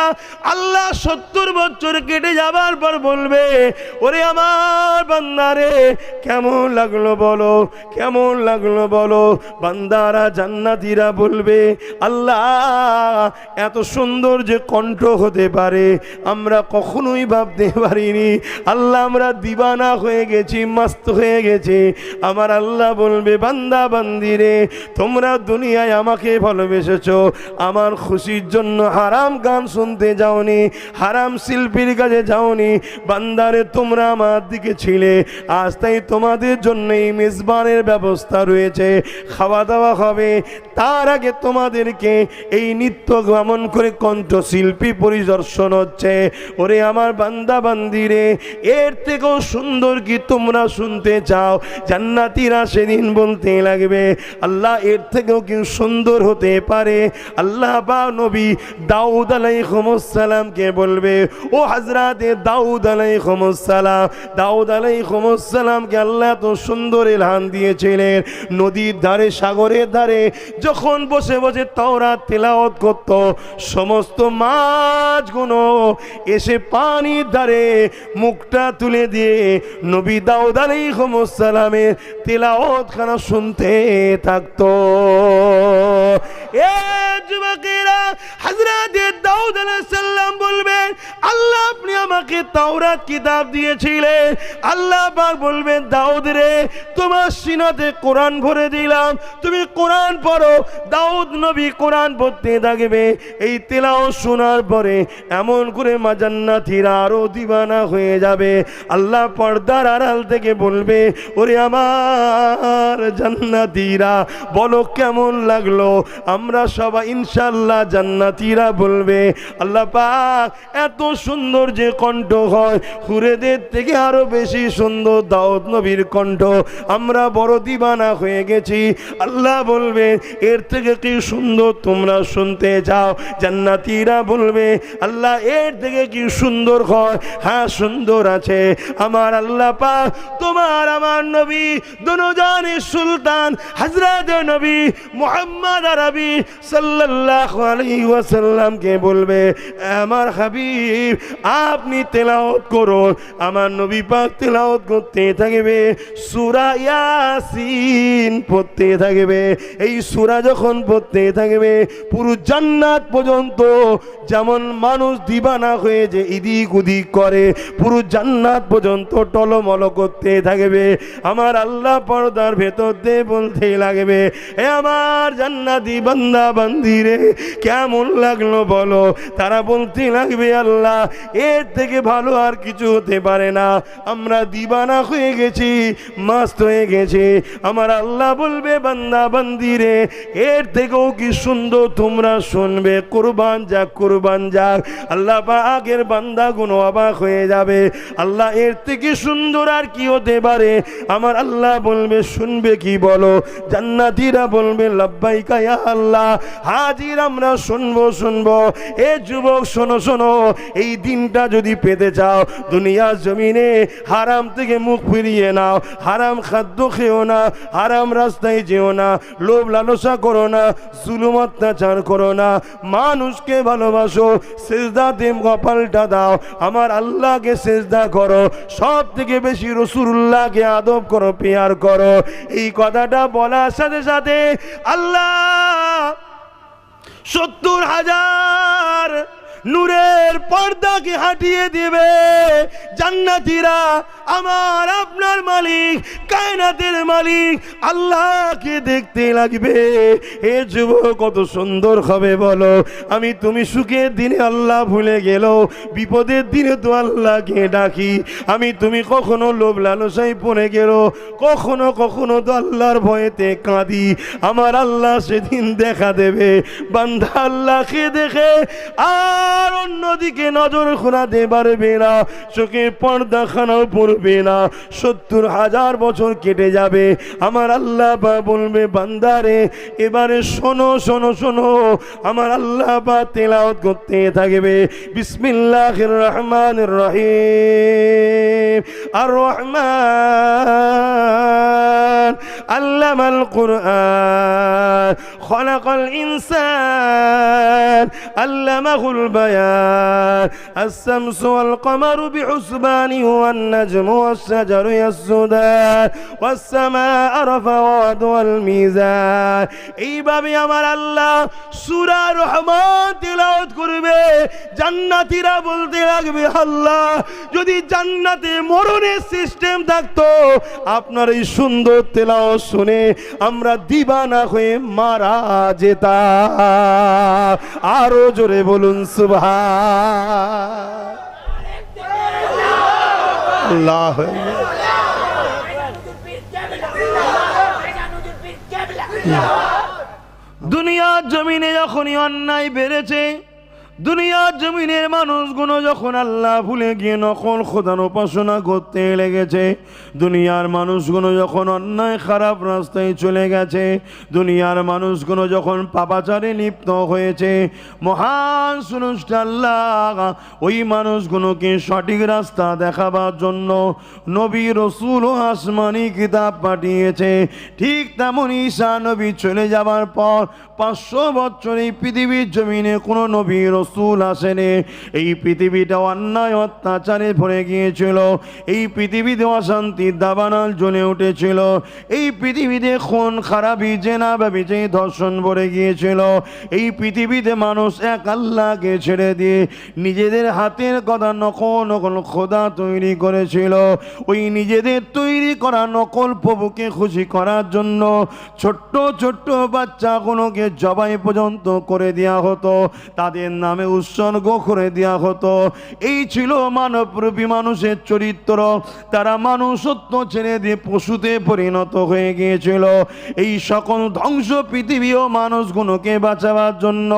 আল্লাহ 70 বছর কেটে যাবার পর বলবে, ওরে আমার বান্দারে কেমন লাগলো বলো, কেমন লাগলো বলো। বান্দারা জান্নাতীরা বলবে, আল্লাহ এত সুন্দর যে কণ্ঠ হতে পারে আমরা কখনোই ভাবতে পারিনি। আল্লাহ আমরা দিবানা হয়ে গেছি, মস্ত হয়ে গেছি। আমার আল্লাহ বলবে, বান্দা বান্দিরে, তোমরা দুনিয়ায় আমাকে ভালোবেসেছো, আমার খুশির জন্য হারাম গান শুনতে যাওনি, হারাম শিল্পীর কাছে যাওনি। বান্দারে, তোমরা আমার দিকে ছিলে, আজ তাই তোমাদের জন্য এই মেজবানের ব্যবস্থা রয়েছে, খাওয়া দাওয়া হবে। তার আগে তোমাদেরকে এই নিত্য গমন করে কণ্ঠশিল্পী পরিদর্শন হচ্ছে। ওরে আমার বান্দা বান্দিরে, এর থেকেও সুন্দর কি তোমরা শুনতে চাও? জান্নাতীরা সেদিন বলতে লাগবে, আল্লাহ এর থেকেও কি সুন্দর হতে পারে? আল্লাহ বা নবী দাউদ আলাইহিস সালামকে বলবে, ও হযরতে দাউদ আলাইহিস সালাম, দাউদ আলাইহিস সালামকে আল্লাহ তো সুন্দর ইলহাম দিয়েছিলেন। নদীর ধারে, সাগরের ধারে যখন বসে বসে তাওরাত তেলাওয়াত করত, সমস্ত মাছগুলো এসে পানির ধারে মুখটা তুলে দিয়ে নবী দাউদ আলাইহিস সালামের তেলাওয়াতখানা শুনতে থাকতো। এ যুবকেরা, হযরতে দাউদ আলাইহিস সালাম বলবেন, আল্লাহ আপনি আমাকে তাওরাত কিতাব দিয়েছিলেন। আল্লাহ পাক বলবেন, দাউদ রে, তোমার সিনাতে কোরআন ভরে দিলাম, তুমি কোরআন পড়ো। দাউদ নবী কোরআন পড়তে থাকবে। এই তেলাওয়াত শোনার পরে এমন করে মা জান্নাতীরা আরো দিবানা হয়ে যাবে। আল্লাহ পর্দার আড়াল থেকে বলবে, ওরে আমার জান্নাতীরা, বলো কেমন লাগলো? আমরা সবাই ইনশাআল্লাহ জান্নাতীরা বলবে, আল্লাহ পাক এত সুন্দর যে কণ্ঠ হয়, হুরেদের থেকে আরো বেশি সুন্দর দাউদ নবীর কণ্ঠ, আমরা বড় দিবানা হয়ে গেছি। আল্লাহ বলবে, এর থেকে কি সুন্দর তোমরা শুনতে চাও? জান্নাতীরা বলবে, আল্লাহ এর থেকে কি সুন্দর হয়? হ্যাঁ, সুন্দর আছে। আমার আল্লাহ পাক তোমার আমার নবী দুজাহানের সুলতান হযরত নবী মুহাম্মদ আরবি সাল্লাল্লাহু আলাইহি ওয়াসাল্লামকে বলবে, বলবে, আমার হাবিব আপনি তেলাওয়াত করুন। আমার নবী পাক তেলাওয়াত করতে থাকবে, সূরা ইয়াসিন পড়তে থাকবে। এই সূরা যখন পড়তে থাকবে, পুরো জান্নাত পর্যন্ত যেমন মানুষ দিবানা হয়ে যে এদিক ওদিক করে, পুরো জান্নাত পর্যন্ত টলমল করতে থাকবে। আমার আল্লাহ পর্দার ভেতর দিয়ে বলতে লাগবে, এ আমার জান্নাতি বান্দা বান্দিরে কেমন লাগলো বলো? তারা বলতে লাগবে, আল্লাহ এর থেকে ভালো আর কিছু হতে পারে না, আমরা দিবানা হয়ে গেছি, মাস্ত হয়ে গেছি। আমার আল্লাহ বলবে, বান্দা বান্দিরে এর থেকেও কি সুন্দর তোমরা শুনবে, কুরবান যাক কুরবান যাক। আল্লাহ পাকের বান্দাগুলো অবাক হয়ে যাবে, আল্লাহ এর থেকে সুন্দর আর কি হতে পারে? আমার আল্লাহ বলবে, শুনবে কি বলো? জান্নাতীরা বলবে, লাব্বাইকা ইয়া আল্লাহ, হাজির আমরা শুনবো শুনবো। এ যুবক শোনো শোনো, এই দিনটা যদি পেতে চাও, দুনিয়ার জমিনে হারাম থেকে মুখ ফিরিয়ে নাও, হারাম খাদ্য খেও না, হারাম রাস্তায় যেও না, লোভ লালসা করো না, জুলুম অত্যাচার করো না, মানুষকে ভালোবাসো, সেজদাতে কপালটা দাও, আমার আল্লাহকে সেজদা করো, সব থেকে বেশি রাসূলুল্লাহকে আদব করো, পেয়ার করো। এই কথাটা বলার সাথে সাথে আল্লাহ 70,000 নূরের পর্দাকে হাটিয়ে দিবে। জান্নাতীরা আমার আপনার মালিক, কায়নাতের মালিক আল্লাহকে দেখতে লাগবে। এ যুবক কত সুন্দর হবে বলো? আমি তুমি সুখের দিনে আল্লাহ ভুলে গেল, বিপদের দিনে তো আল্লাহকে ডাকি। আমি তুমি কখনো লোভ লালসায় পড়ে গেল, কখনো কখনো তো আল্লাহর ভয়েতে কাঁদি। আমার আল্লাহ সেদিন দেখা দেবে, বান্দা আল্লাহকে দেখে আর অন্যদিকে নজর ঘোরাতে পারবে না, চোখে পর্দা খানাও পড়বে না। 70,000 বছর কেটে যাবে। আমার আল্লাহ বলবে, বান্দারে এবারে শোনো শোনো শোনো। আমার আল্লাহ তেলাওয়াত করতে থাকবে, বিসমিল্লাহির রহমানির রহিম। আর রহমান আল্লামাল কুরআন খলাকাল ইনসান আল্লামাহুল বায়ান আশ-শামসু ওয়াল কমারু বিহুসবানি ওয়ান নাজমু ওয়াশ-শাজারু ইয়াসজুদান ওয়াস-সামাআ রাফা'আহু ওয়াল মিজান। এইভাবে আমার আল্লাহ সূরা রহমান তেলাওয়াত করবে। জান্নাতীরা বলতে লাগবে, আল্লাহ যদি জান্নাতে মরণের সিস্টেম থাকতো, আপনার এই সুন্দর তেলাওয়াত শুনে আমরা দিবানা হয়ে মারা যেতাম। আরো জোরে বলুন সুবহানাল্লাহ। দুনিয়ার জমিনে যখনই অন্যায় বেড়েছে, দুনিয়ার জমিনের মানুষগুলো যখন আল্লাহ ভুলে গিয়ে নকল খোদার উপাসনা করতে লেগেছে, দুনিয়ার মানুষগুলো যখন অন্যায় খারাপ রাস্তায় চলে গেছে, দুনিয়ার মানুষগুলো যখন পাপাচারে লিপ্ত হয়েছে, মহান স্রষ্টা আল্লাহ ওই মানুষগুলোকে সঠিক রাস্তা দেখাবার জন্য নবী রসুল ও আসমানি কিতাব পাঠিয়েছে। ঠিক তেমন ঈসা নবী চলে যাবার পর 500 বছর এই পৃথিবীর জমিনে কোনো নবী রসুল আসেনি। এই পৃথিবীটা অন্যায় অত্যাচারে ভরে গিয়েছিল, এই পৃথিবীতে অশান্তির দাবানল জ্বলে উঠেছিল, এই পৃথিবীতে খুন খারাপি জেনা ব্যভিচার ধর্ষণ ভরে গিয়েছিল। এই পৃথিবীতে মানুষ এক আল্লাহকে ছেড়ে দিয়ে নিজেদের হাতের কথা নকল খোদা তৈরি করেছিল। ওই নিজেদের তৈরি করা নকল প্রভুকে খুশি করার জন্য ছোট্ট ছোট্ট বাচ্চাগুলোকে জবাই পর্যন্ত করে দেওয়া হতো, তাদের নামে উৎসর্গ করে দেওয়া হতো। এই ছিল মানবরূপী মানুষের চরিত্র। তারা মানুষত্ব ছেড়ে দিয়ে পশুতে পরিণত হয়ে গিয়েছিল। এই সকল ধ্বংস পৃথিবী ও মানুষগুলোকে বাঁচাবার জন্য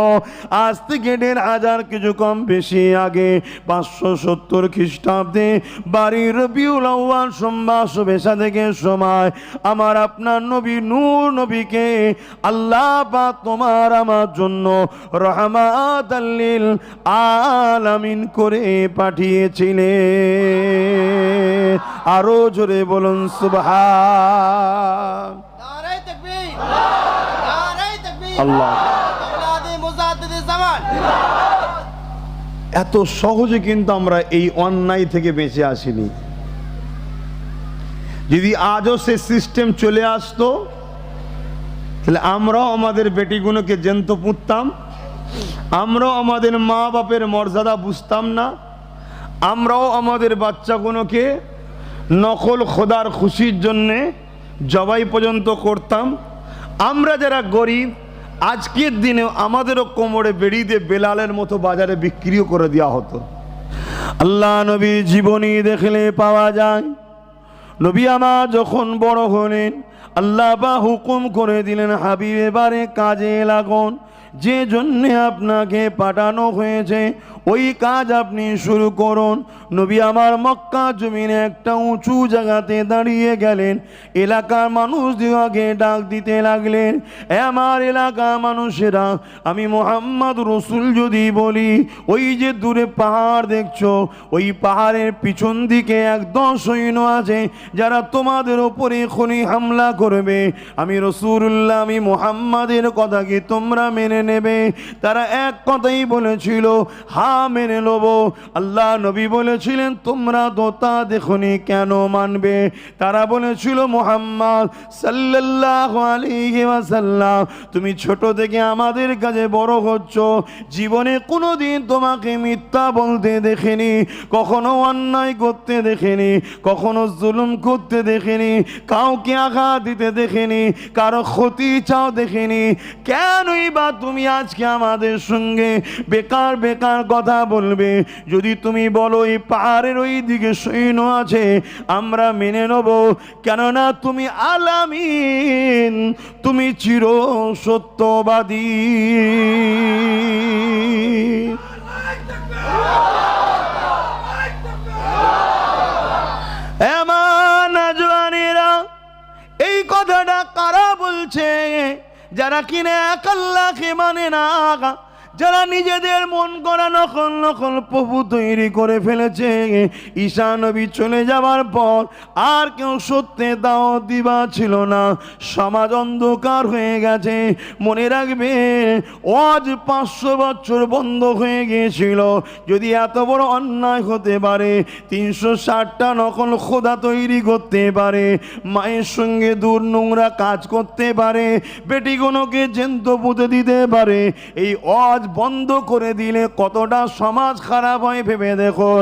আজ থেকে 1,500 কিছু কম বেশি আগে 570 খ্রিস্টাব্দে বাড়ির রবিউল আউয়াল সোমবার শুভেচ্ছা থেকে সময় আমার আপনার নবী নূর নবীকে আল্লাহ পাক তোমার আমার জন্য রহমাতাল লিল আলামিন করে পাঠিয়েছিলেন। আরো জোরে বলুন সুবহান। নারে তাকবীর, নারে তাকবীর, আল্লাহ। আওলাদে মুজাদ্দিদ জামান। এত সহজে কিন্তু আমরা এই অন্যায় থেকে বেঁচে আসিনি। যদি আজও সে সিস্টেম চলে আসতো তাহলে আমরাও আমাদের বেটিগুলোকে জ্যান্ত পুঁততাম, আমরাও আমাদের মা বাপের মর্যাদা বুঝতাম না, আমরাও আমাদের বাচ্চাগুলোকে নকল খোদার খুশির জন্যে জবাই পর্যন্ত করতাম। আমরা যারা গরিব আজকের দিনে আমাদেরও কোমরে বেড়ি দিয়ে বেলালের মতো বাজারে বিক্রিও করে দেওয়া হতো। আল্লাহ নবী জীবনী দেখলে পাওয়া যায়, নবী আমার যখন বড় হলেন আল্লাহ বা হুকুম করে দিলেন, হাবিব এবারে কাজে লাগুন, যে জন্যে আপনাকে পাঠানো হয়েছে ওই কাজ আপনি শুরু করুন। নবী আমার মক্কা জমিনে একটা উঁচু জায়গাতে দাঁড়িয়ে গেলেন, এলাকার মানুষদিগকে ডাক দিতে লাগলেন, আমার এলাকার মানুষেরা, আমি মোহাম্মদ রসুল যদি বলি ওই যে দূরে পাহাড় দেখছো, ওই পাহাড়ের পিছন দিকে একদম সৈন্য আছে যারা তোমাদের ওপরে এখনই হামলা করবে। আমি রসুল্লাহ, আমি মোহাম্মদের কথা কি তোমরা মেনে নেবে? তারা এক কথাই বলেছিল, হ্যাঁ মেনে নেব। আল্লাহ নবী বলেছিলেন, তোমরা তো তা দেখনি কেন মানবে? তারা বলেছিল, মুহাম্মদ সাল্লাল্লাহু আলাইহি ওয়াসাল্লাম, তুমি ছোট থেকে আমাদের কাছে বড় হচ্ছ, জীবনে কোনোদিন তোমাকে মিথ্যা বলতে দেখিনি, কখনো অন্যায় করতে দেখিনি, কখনো জুলুম করতে দেখিনি, কাউকে আঘাত দিতে দেখিনি, কারো ক্ষতি চাও দেখিনি, কেনই বা তুমি আজকে আমাদের সঙ্গে বেকার বেকার কথা বলবে? যদি তুমি বলো এই পাহাড়ের ওই দিকে সৈন্য আছে, আমরা মেনে নেব, কেননা তুমি আলামিন, তুমি চির সত্যবাদী। এই কথাটা কারা বলছে? যারা কিনা এক আল্লাহকে মানে না, যারা নিজেদের মন করা নকল নকল প্রভু তৈরি করে ফেলেছে। ঈসা নবী চলে যাওয়ার পর আর কেউ সত্যে দাওয়াত দিবা ছিল না, সমাজ অন্ধকার হয়ে গেছে। মনে রাখবে, আজ 500 বছর বন্ধ হয়ে গিয়েছিল। যদি এত বড় অন্যায় হতে পারে, 360টা নকল খোদা তৈরি করতে পারে, মায়ের সঙ্গে দূর নোংরা কাজ করতে পারে, বেটিগুলোকে জ্যান্ত পুঁতে দিতে পারে, এই আজ বন্ধ করে দিলে কতটা সমাজ খারাপ হয় ভেবে দেখো।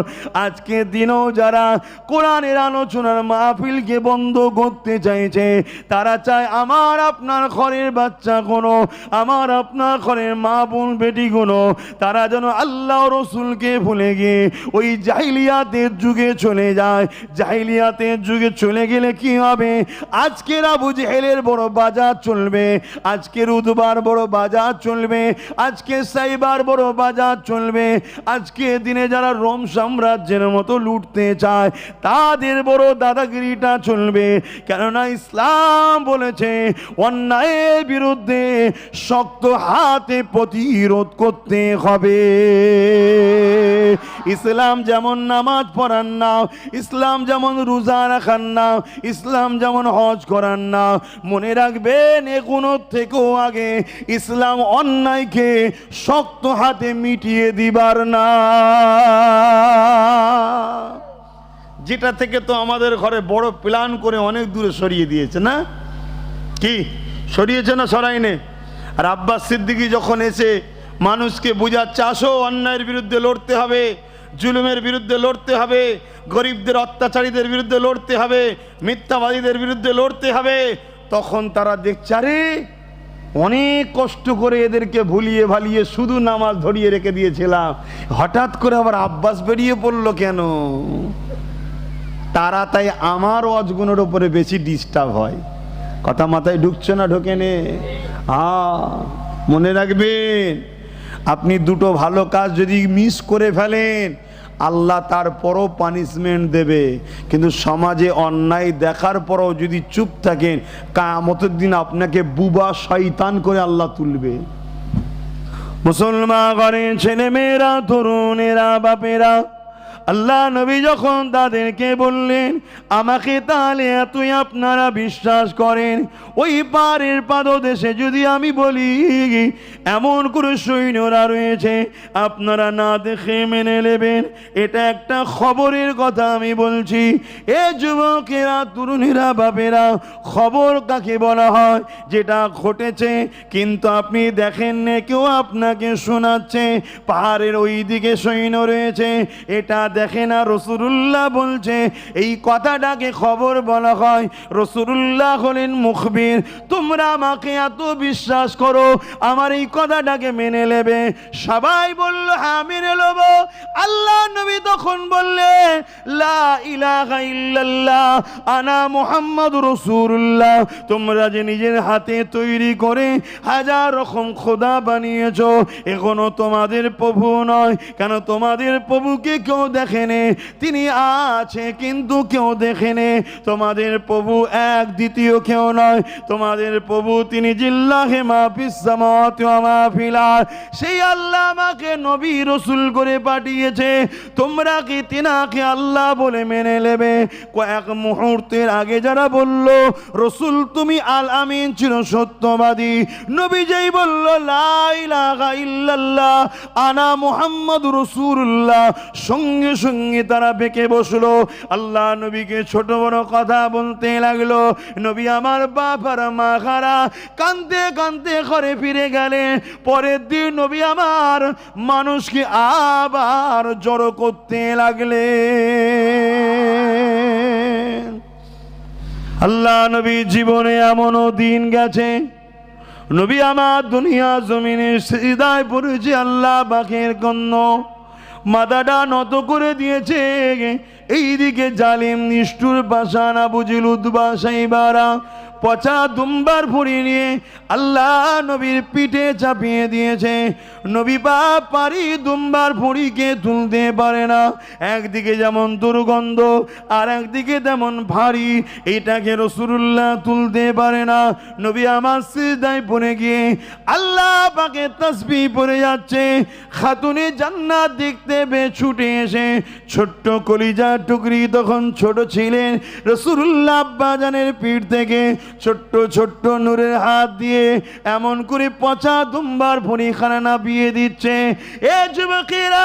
আজকে দিনেও যারা কোরআনের আলোচনার মাহফিলকে বন্ধ করতে চাইছে, তারা চায় আমার আপনার ঘরের বাচ্চা কোনো, আমার আপনার ঘরের মা বোন বেটিগুলো, তারা যেন আল্লাহ রসুলকে ভুলে গিয়ে ওই জাহিলিয়াতের যুগে চলে যায়। জাহিলিয়াতের যুগে চলে গেলে কি হবে? আজকের আবু জেহেলের বড় বাজার চলবে, আজকের উদবার বড় বাজার চলবে, আজকে সাইবার বড় বাজার চলবে, আজকে দিনে যারা রোম সাম্রাজ্যের মতো লুটতে চায় তাদের বড় দাদাগিরিটা চলবে। কেননা ইসলাম বলেছে অন্যায়ের বিরুদ্ধে শক্ত হাতে প্রতিরোধ করতে হবে। ইসলাম যেমন নামাজ পড়ান না, ইসলাম যেমন রোজা রাখান না, ইসলাম যেমন হজ করান না, মনে রাখবেন এগুলোর থেকেও আগে ইসলাম অন্যায়কে শক্ত হাতে মিটিয়ে দিবার না। যেটা থেকে তো আমাদের ঘরে বড় প্ল্যান করে অনেক দূরে সরিয়ে দিয়েছে না? কি সরিয়েছে না সরাইনে? আর আব্বাস সিদ্দিকী যখন এসে মানুষকে বুঝাচ্ছে, আসো অন্যায়ের বিরুদ্ধে লড়তে হবে, জুলুমের বিরুদ্ধে লড়তে হবে, গরিবদের অত্যাচারীদের বিরুদ্ধে লড়তে হবে, মিথ্যাবাদীদের বিরুদ্ধে লড়তে হবে, তখন তারা দেখছে আরে অনেক কষ্ট করে এদেরকে ভুলিয়ে ভালিয়ে শুধু নামাজ ধরিয়ে রেখে দিয়েছিলাম, হঠাৎ করে আবার আব্বাস বেরিয়ে পড়লো কেন? তারা তাই আমার ওয়াজগুলোর উপরে বেশি ডিস্টার্ব হয়। কথা মাথায় ঢুকছে না? ঢোকে নে? মনে রাখবেন, আপনি দুটো ভালো কাজ যদি মিস করে ফেলেন, আল্লাহ তারপরও পানিশমেন্ট দেবে। কিন্তু সমাজে অন্যায় দেখার পরও যদি চুপ থাকেন, কিয়ামতের দিন আপনাকে বুবা শয়তান করে আল্লাহ তুলবে। মুসলমান ঘরের ছেলে মেয়েরা, তরুণেরা, বাপেরা, আল্লাহ নবী যখন তাদেরকে বললেন, আমাকে তাহলে এতই আপনারা বিশ্বাস করেন, ওই পারের পাদদেশে যদি আমি বলি এমন করে সৈন্যরা রয়েছে, আপনারা না দেখে মেনে নেবেন, এটা একটা খবরের কথা আমি বলছি। এ যুবকেরা, তরুণীরা, বাপেরা, খবর কাকে বলা হয়? যেটা ঘটেছে কিন্তু আপনি দেখেন না, কেউ আপনাকে শোনাচ্ছে, পাহাড়ের ওই দিকে সৈন্য রয়েছে, এটা দেখে না। রাসূলুল্লাহ বলছে এই কথাটাকে খবর বলা হয়। রাসূলুল্লাহ হলেন মুখবির। তোমরা আমাকে এত বিশ্বাস করো, আমার এই কথাটাকে মেনে নেবে? সবাই বলল হ্যাঁ মেনে নেব। আল্লাহ নবী তখন বললেন, লা ইলাহা ইল্লাল্লাহ আনা মুহাম্মাদুর রাসূলুল্লাহ। তোমরা যে নিজের হাতে তৈরি করে হাজার রকম খোদা বানিয়েছো, এখনো তোমাদের প্রভু নয়। কেন? তোমাদের প্রভুকে কেউ দেখেনি, তিনি আছে কিন্তু কেউ দেখেনি। তোমাদের প্রভু এক, দ্বিতীয় কেউ নয়। তোমাদের প্রভু তিনি জিল্লাহে মা ফিস সামাওয়াতি ওয়া মা ফিল আরদ। সেই আল্লাহ আমাকে নবী রাসূল করে পাঠিয়েছে, তোমরা কি তিনাকে আল্লাহ বলে মেনে নেবে? কয়েক মুহূর্তের আগে যারা বলল রাসূল তুমি আল আমিন ছিল সত্যবাদী, নবী যেই বলল লা ইলাহা ইল্লাল্লাহ আনা মুহাম্মাদুর রাসূলুল্লাহ, সঙ্গে সঙ্গে তারা বেঁকে বসলো। আল্লাহ নবীকে ছোট বড় কথা বলতে লাগলো। নবী আমার বাবার মা খারা কাঁদতে কাঁদতে ঘরে ফিরে গেলেন। পরের দিন নবী আমার মানুষকে আবার জড়ো করতে লাগলেন। আল্লাহ নবী জীবনে এমনও দিন গেছে, নবী আমার দুনিয়া জমিনে সিজদায় পড়েছে, আল্লাহ পাকের জন্য মাথাটা নত করে দিয়েছে। এইদিকে জালিম নিষ্ঠুর পাষাণ আবু জেহেল উতবা সাইবারা পচা দুম্বার ভরি নিয়ে আল্লাহ নবীর পিঠে চাপিয়ে দিয়েছে। নবী পাপ পারি দুম্বার ভরিকে তুলতে পারে না। একদিকে যেমন দুর্গন্ধ আর একদিকে তেমন ভারী, এইটাকে রাসূলুল্লাহ তুলতে পারে না। নবী আমার সিজদায় পড়ে গিয়ে আল্লাহ পাকে তাসবিহ পড়ে যাচ্ছে। খাতুনে জান্নাত দেখতে পেয়ে ছুটে এসে, ছোট্ট কলিজা টুকরি তখন ছোট ছিলেন, রাসূলুল্লাহ আব্বাজানের পিঠ থেকে ছোট্ট ছোট্ট নূরের হাত দিয়ে এমন করে পচা দুম্বার ভরিখানা নাপিয়ে দিচ্ছে। এ যুবকেরা,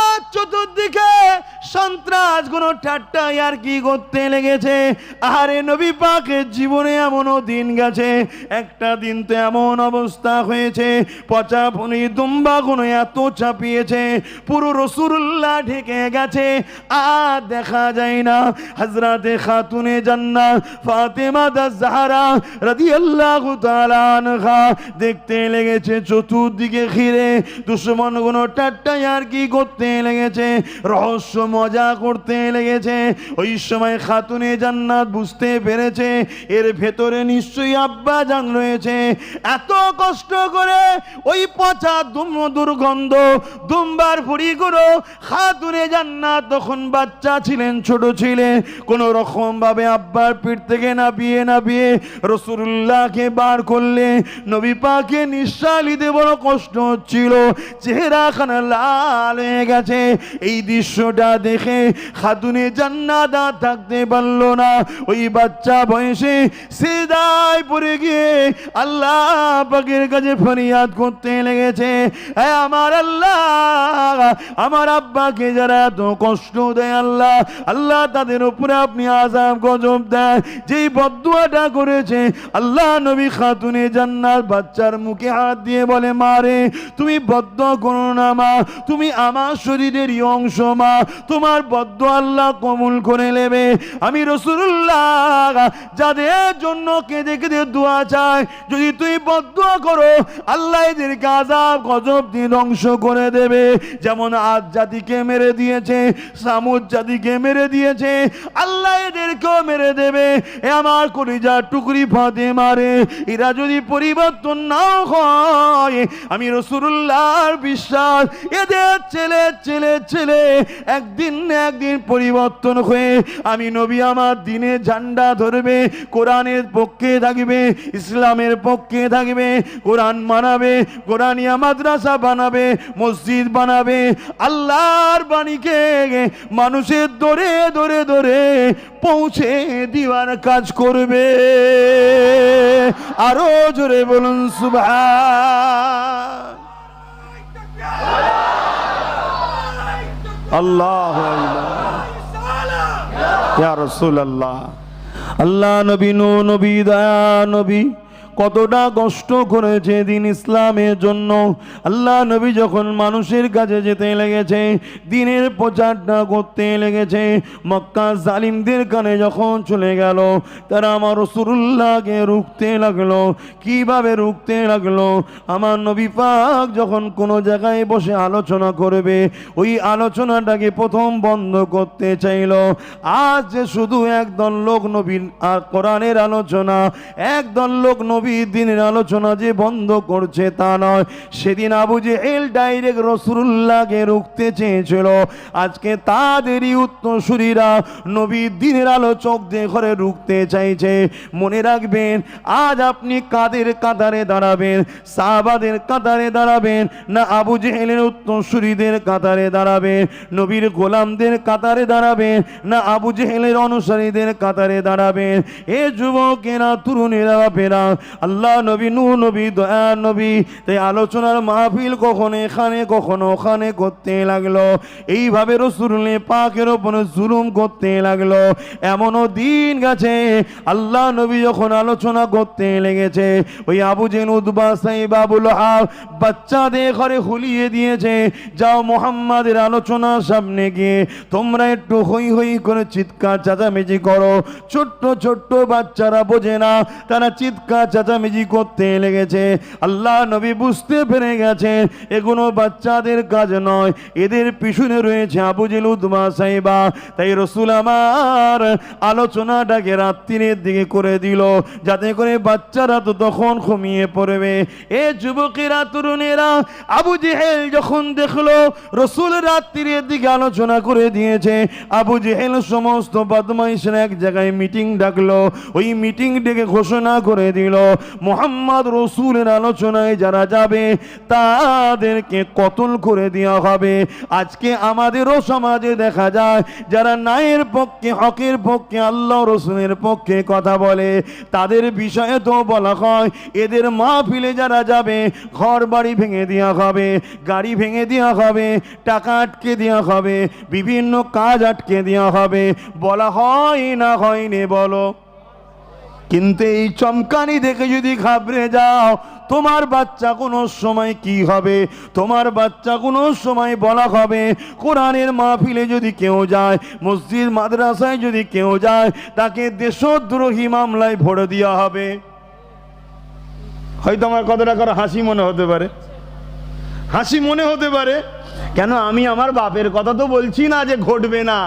আজ চতুর্দিকে সন্ত্রাস গুলো ঠাট্টা আর কি করতে লেগেছে। আরে নবী পাকের জীবনে এমনও দিন গেছে, একটা দিন তো এমন অবস্থা হয়েছে, পচা ভরি দুম্বা গুলো এত চাপিয়েছে পুরো রাসূলুল্লাহ ঢেকে গেছে, আর দেখা যায় না। হযরতে খাতুনে জান্নাত ফাতেমা জাহরা রাদিয়াল্লাহু তাআলা আনহা দেখতে লেগেছে চতুর্দিকে ঘিরে দুশমন গুলো ঠাট্টা আর কি করতে লেগেছে, রহস্য মজা করতে লেগেছে। ওই সময় খাতুনে জান্নাত বুঝতে পেরেছে এর ভেতরে নিশ্চয়ই আব্বা জান রয়েছে। এত কষ্ট করে ওই পচা দুর্গন্ধ দুম্বার ভুড়ি গুলো খাতুনে জান্নাত তখন বাচ্চা ছিলেন, ছোট ছিলেন, কোন রকম ভাবে আব্বার পিঠ থেকে নাপিয়ে নাপিয়ে রাসূলুল্লাহকে বার করলে। নবী পাকে নিঃশ্বাস নিতে বড় কষ্ট হচ্ছিল, চেহারা খানা লাল হয়ে গেছে। এই দৃশ্যটা দেখে খাতুনে জান্নাত থাকতে পারল না, ওই বাচ্চা বয়সে সিজদায় পড়ে গিয়ে আল্লাহ পাকের কাছে ফরিয়াদ করতে লেগেছে, হে আমার আল্লাহ, আমার আব্বাকে যারা এত কষ্ট দেয় আল্লাহ, আল্লাহ তাদের উপরে আপনি আযাব গজব দেয়। যেই বদদুয়াটা করেছে আল্লাহ নবী খাতুনে জান্নাত বাচ্চার মুখে হাত দিয়ে বলে, মা রে তুমি বদদুয়া করো না মা, তুমি আমার শরীরেরই অংশ মা, তোমার বদদুয়া আল্লাহ কবুল করে নেবে। আমি রাসূলুল্লাহ যাদের জন্য কেঁদে কেঁদে দোয়া চাই, যদি তুই বদদুয়া করো আল্লাহ এদেরকে আযাব গজব দিয়ে ধ্বংস করে দেবে। যেমন আদ জাতিকে মেরে দিয়েছে, সামুদ জাতিকে মেরে দিয়েছে, আল্লাহ এদেরকেও মেরে দেবে। এ আমার কলিজার টুকরি ফাতেমারে এরা যদি পরিবর্তন না হয়, আমি রাসূলুল্লাহর বিশ্বাস এদের ছেলে ছেলে ছেলে একদিন না একদিন পরিবর্তন হয়ে আমি নবী আমার দিনে ঝান্ডা ধরবে, কোরআনের পক্ষে থাকবে, ইসলামের পক্ষে থাকবে, কোরআন মানাবে, কোরআনিয়া মাদ্রাসা বানাবে, মসজিদ বানাবে, আল্লাহর বাণীকে মানুষের দরে দরে দরে পৌঁছে দিবার কাজ করবে। আরো জোরে বলুন সুবহান আল্লাহু আকবার ইয়া রাসূলুল্লাহ। আল্লাহ নবী নবী দয়া নবী কতটা কষ্ট করেছে দিন ইসলামের জন্য। আল্লাহ নবী যখন মানুষের কাছে যেতে লেগেছে, দিনের প্রচারটা করতে লেগেছে, মক্কা জালিমদের কানে যখন চলে গেল, তারা আমার রাসূলুল্লাহকে রুখতে লাগলো। কিভাবে রুখতে লাগলো? আমার নবী পাক যখন কোনো জায়গায় বসে আলোচনা করবে, ওই আলোচনাটাকে প্রথম বন্ধ করতে চাইল। আজ যে শুধু একদল লোক নবীর আর কোরআনের আলোচনা, একদল লোক নবী দিনের আলোচনা যে বন্ধ করছে তা নয়। সেদিন আবু জেহেল ডাইরেক্ট রাসূলুল্লাহকে রুখতে চেয়েছিল। আজকে তাদেরই উত্তরসূরিরা নবীর দিনের আলোচক যে ঘরে রুখতে চাইছে। মনে রাখবেন, আজ আপনি কাদের কাতারে দাঁড়াবেন? সাহাবাদের কাতারে দাঁড়াবেন, না আবু জেহেলের উত্তরসূরিদের কাতারে দাঁড়াবেন? নবীর গোলামদের কাতারে দাঁড়াবেন, না আবু জেহেলের অনুসারীদের কাতারে দাঁড়াবেন? এ যুবকেরা, তরুণেরা, বাপেরা, আল্লাহ নবী নবী দয়া নবী তাই আলোচনার মাহফিল কখনো এখানে কখনো ওখানে করতে লাগলো। এইভাবে রাসূলুল্লাহ পাকের উপরে জুলুম করতে লাগলো। এমনও দিন গেছে আল্লাহ নবী যখন আলোচনা করতে লেগেছে, ওই আবু জেহেল, উতবা, সাইবা, আবু লাহাব বাচ্চাদের ঘরে হুলিয়ে দিয়েছে, যাও মুহাম্মাদের আলোচনার সামনে গিয়ে তোমরা একটু হই হই করে চিৎকার চেঁচামেচি করো। ছোট্ট ছোট্ট বাচ্চারা বোঝে না, তারা চিৎকার চেঁচামেচি করতে লেগেছে। আল্লাহ নবী বুঝতে পেরে গেছে এগুলো বাচ্চাদের কাজ নয়, এদের পিছনে রয়েছে আবু জেহেল, উতবা, সাইবা। তাই রাসূল আমার আলোচনাটাকে রাত্রির দিকে করে দিল, যাতে করে বাচ্চারা তো তখন ঘুমিয়ে পড়বে। এ যুবকেরা, তরুণেরা, আবু জেহেল যখন দেখলো রাসূল রাত্রির দিকে আলোচনা করে দিয়েছে, আবু জেহেল সমস্ত বদমাইশরা এক জায়গায় মিটিং ডাকলো। ওই মিটিং ডেকে ঘোষণা করে দিল, মুহাম্মদ রাসূলের আলোচনায় যারা যাবে তাদেরকে কতল করে দেওয়া হবে। আজকে আমাদেরও সমাজে দেখা যায় যারা ন্যায়ের পক্ষে, হকের পক্ষে, আল্লাহ রাসূলের পক্ষে কথা বলে, তাদের বিষয়ে তো বলা হয় এদের মাহফিলে যারা যাবে ঘর বাড়ি ভেঙে দেওয়া হবে, গাড়ি ভেঙে দেওয়া হবে, টাকা আটকে দেওয়া হবে, বিভিন্ন কাজ আটকে দেওয়া হবে। বলা হয় না হয়নি বলো? কিন্তু এই চমকানি দেখে যদি ঘাবড়ে যাও, তোমার বাচ্চা কোনো সময় কি হবে? তোমার বাচ্চা কোনো সময় বলা হবে কোরআনের মাহফিলে যদি কেউ যায়, মসজিদ মাদ্রাসায় যদি কেউ যায়, তাকে দেশদ্রোহী মামলায় ভরে দেওয়া হবে। হয়তো আমার কথাটা কারো হাসি মনে হতে পারে, হাসি মনে হতে পারে। কেন? আমি আমার বাপের কথা তো বলছি না যে ঘটবে না,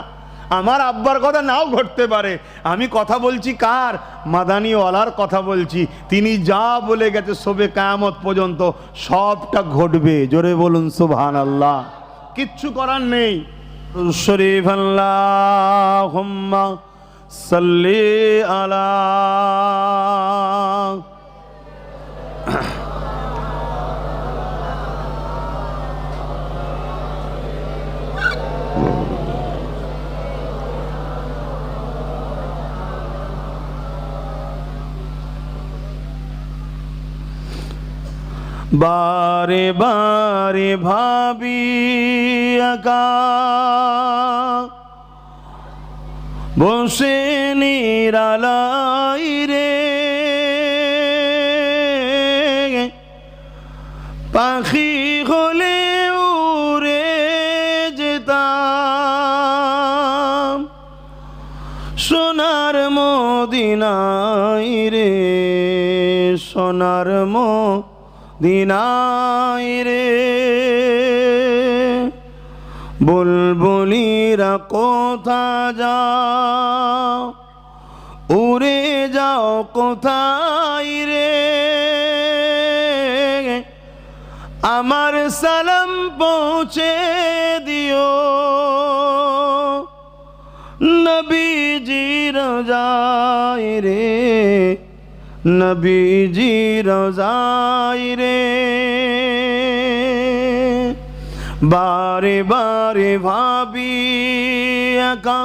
আমার আব্বার কথা নাও ঘটতে পারে। আমি কথা বলছি কার? মাদানীওয়ালার কথা বলছি। তিনি যা বলে গেছে সবে কিয়ামত পর্যন্ত সবটা ঘটবে। জোরে বলুন সুবহানাল্লাহ। কিচ্ছু করার নেই। শরীফ আল্লাহুম্মা সাল্লি আলা বারে বারে ভাবি একা বসে নিরালাই রে, পাখি হলে উড়ে যেতাম সোনার মদিনায় রে, সোনার মদিনায় রে। বুলবুলিরা কোথা যাও, উড়ে যাও কোথায় রে, আমার সালাম পৌঁছে দিও নবীজি রোজায় রে, নবীজি রোজায় রে। বারে বারে ভাবি একা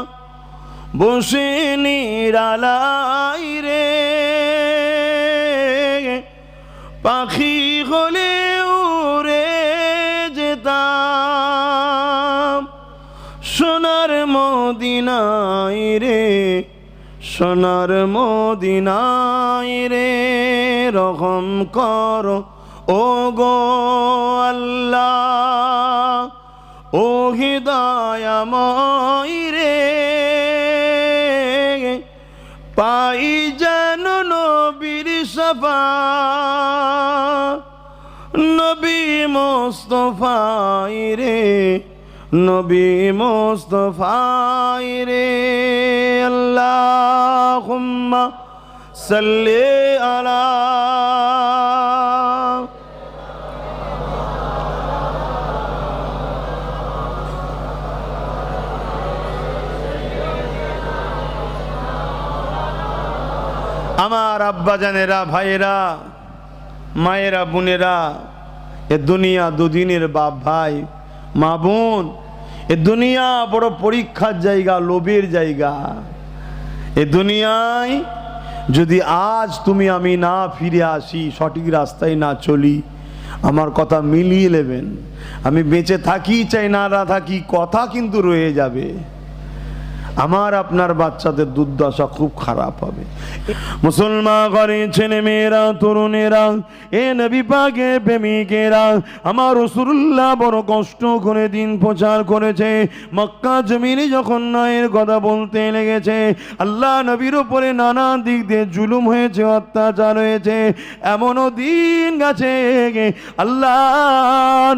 বসে নিরালাই রে, পাখি হলে উড়ে যেতাম সোনার মদিনায় রে, সোনার মদিনায় রে। রহম করো ও গো আল্লাহ, ও হিদায়াময় রে, পাই যেন নবীর শাফাত, নবী মুস্তাফায় রে, নবী মুস্তাফায় রে। আল্লাহুম্মা সাল্লি আলা আমার আব্বাজানেরা, ভাইয়েরা, মায়েরা, বোনেরা, এ দুনিয়া দুদিনের বাপ ভাই, মা বোন, এ দুনিয়া বড় পরীক্ষার জায়গা, লোভের জায়গা। এ দুনিয়ায় যদি আজ তুমি আমি না ফিরে আসি, সঠিক রাস্তায় না চলি, আমার কথা মিলিয়ে নেবেন, আমি বেঁচে থাকি চাই না থাকি, কথা কিন্তু রয়ে যাবে। আমার আপনার বাচ্চাদের দুর্দশা খুব খারাপ হবে। মুসলমান ঘরের ছেলে মেয়েরা, তরুণেরা, এ নবী পাকের প্রেমিকেরা, আমার রাসূলুল্লাহ বড় কষ্ট করে দিন প্রচার করেছে। মক্কা জমিনে যখন ন্যায়ের কথা বলতে লেগেছে, আল্লাহ নবীর উপরে নানা দিক দিয়ে জুলুম হয়েছে, অত্যাচার হয়েছে, এমনও দিন গেছে আল্লাহ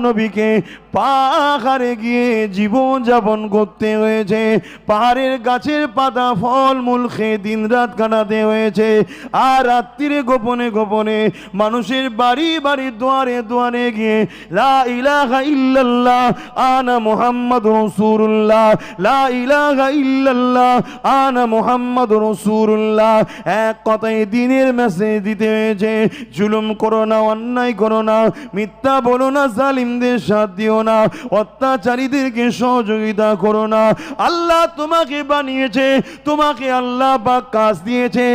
নবীকে পাহাড়ে গিয়ে জীবন যাপন করতে হয়েছে, পাহাড়ের গাছের পাতা ফল মূল খেয়ে দিন রাত কাটাতে হয়েছে। আর রাত্রিরে গোপনে গোপনে মানুষের বাড়ি বাড়ি দুয়ারে দুয়ারে গিয়ে লা ইলাহা ইল্লাল্লাহ আনা মুহাম্মাদুর রাসূলুল্লাহ, লা ইলাহা ইল্লাল্লাহ আনা মুহাম্মাদুর রাসূলুল্লাহ, এক কথায় দিনের মেসেজ দিতে হয়েছে। জুলুম করো না, অন্যায় করো না, মিথ্যা বলো না, জালিমদের সাথ দিও না, অত্যাচারীদেরকে সহযোগিতা করো না। আল্লাহ তোমাকে বানিয়েছে, তোমাকে আল্লাহ পাক কাজ দিয়েছে,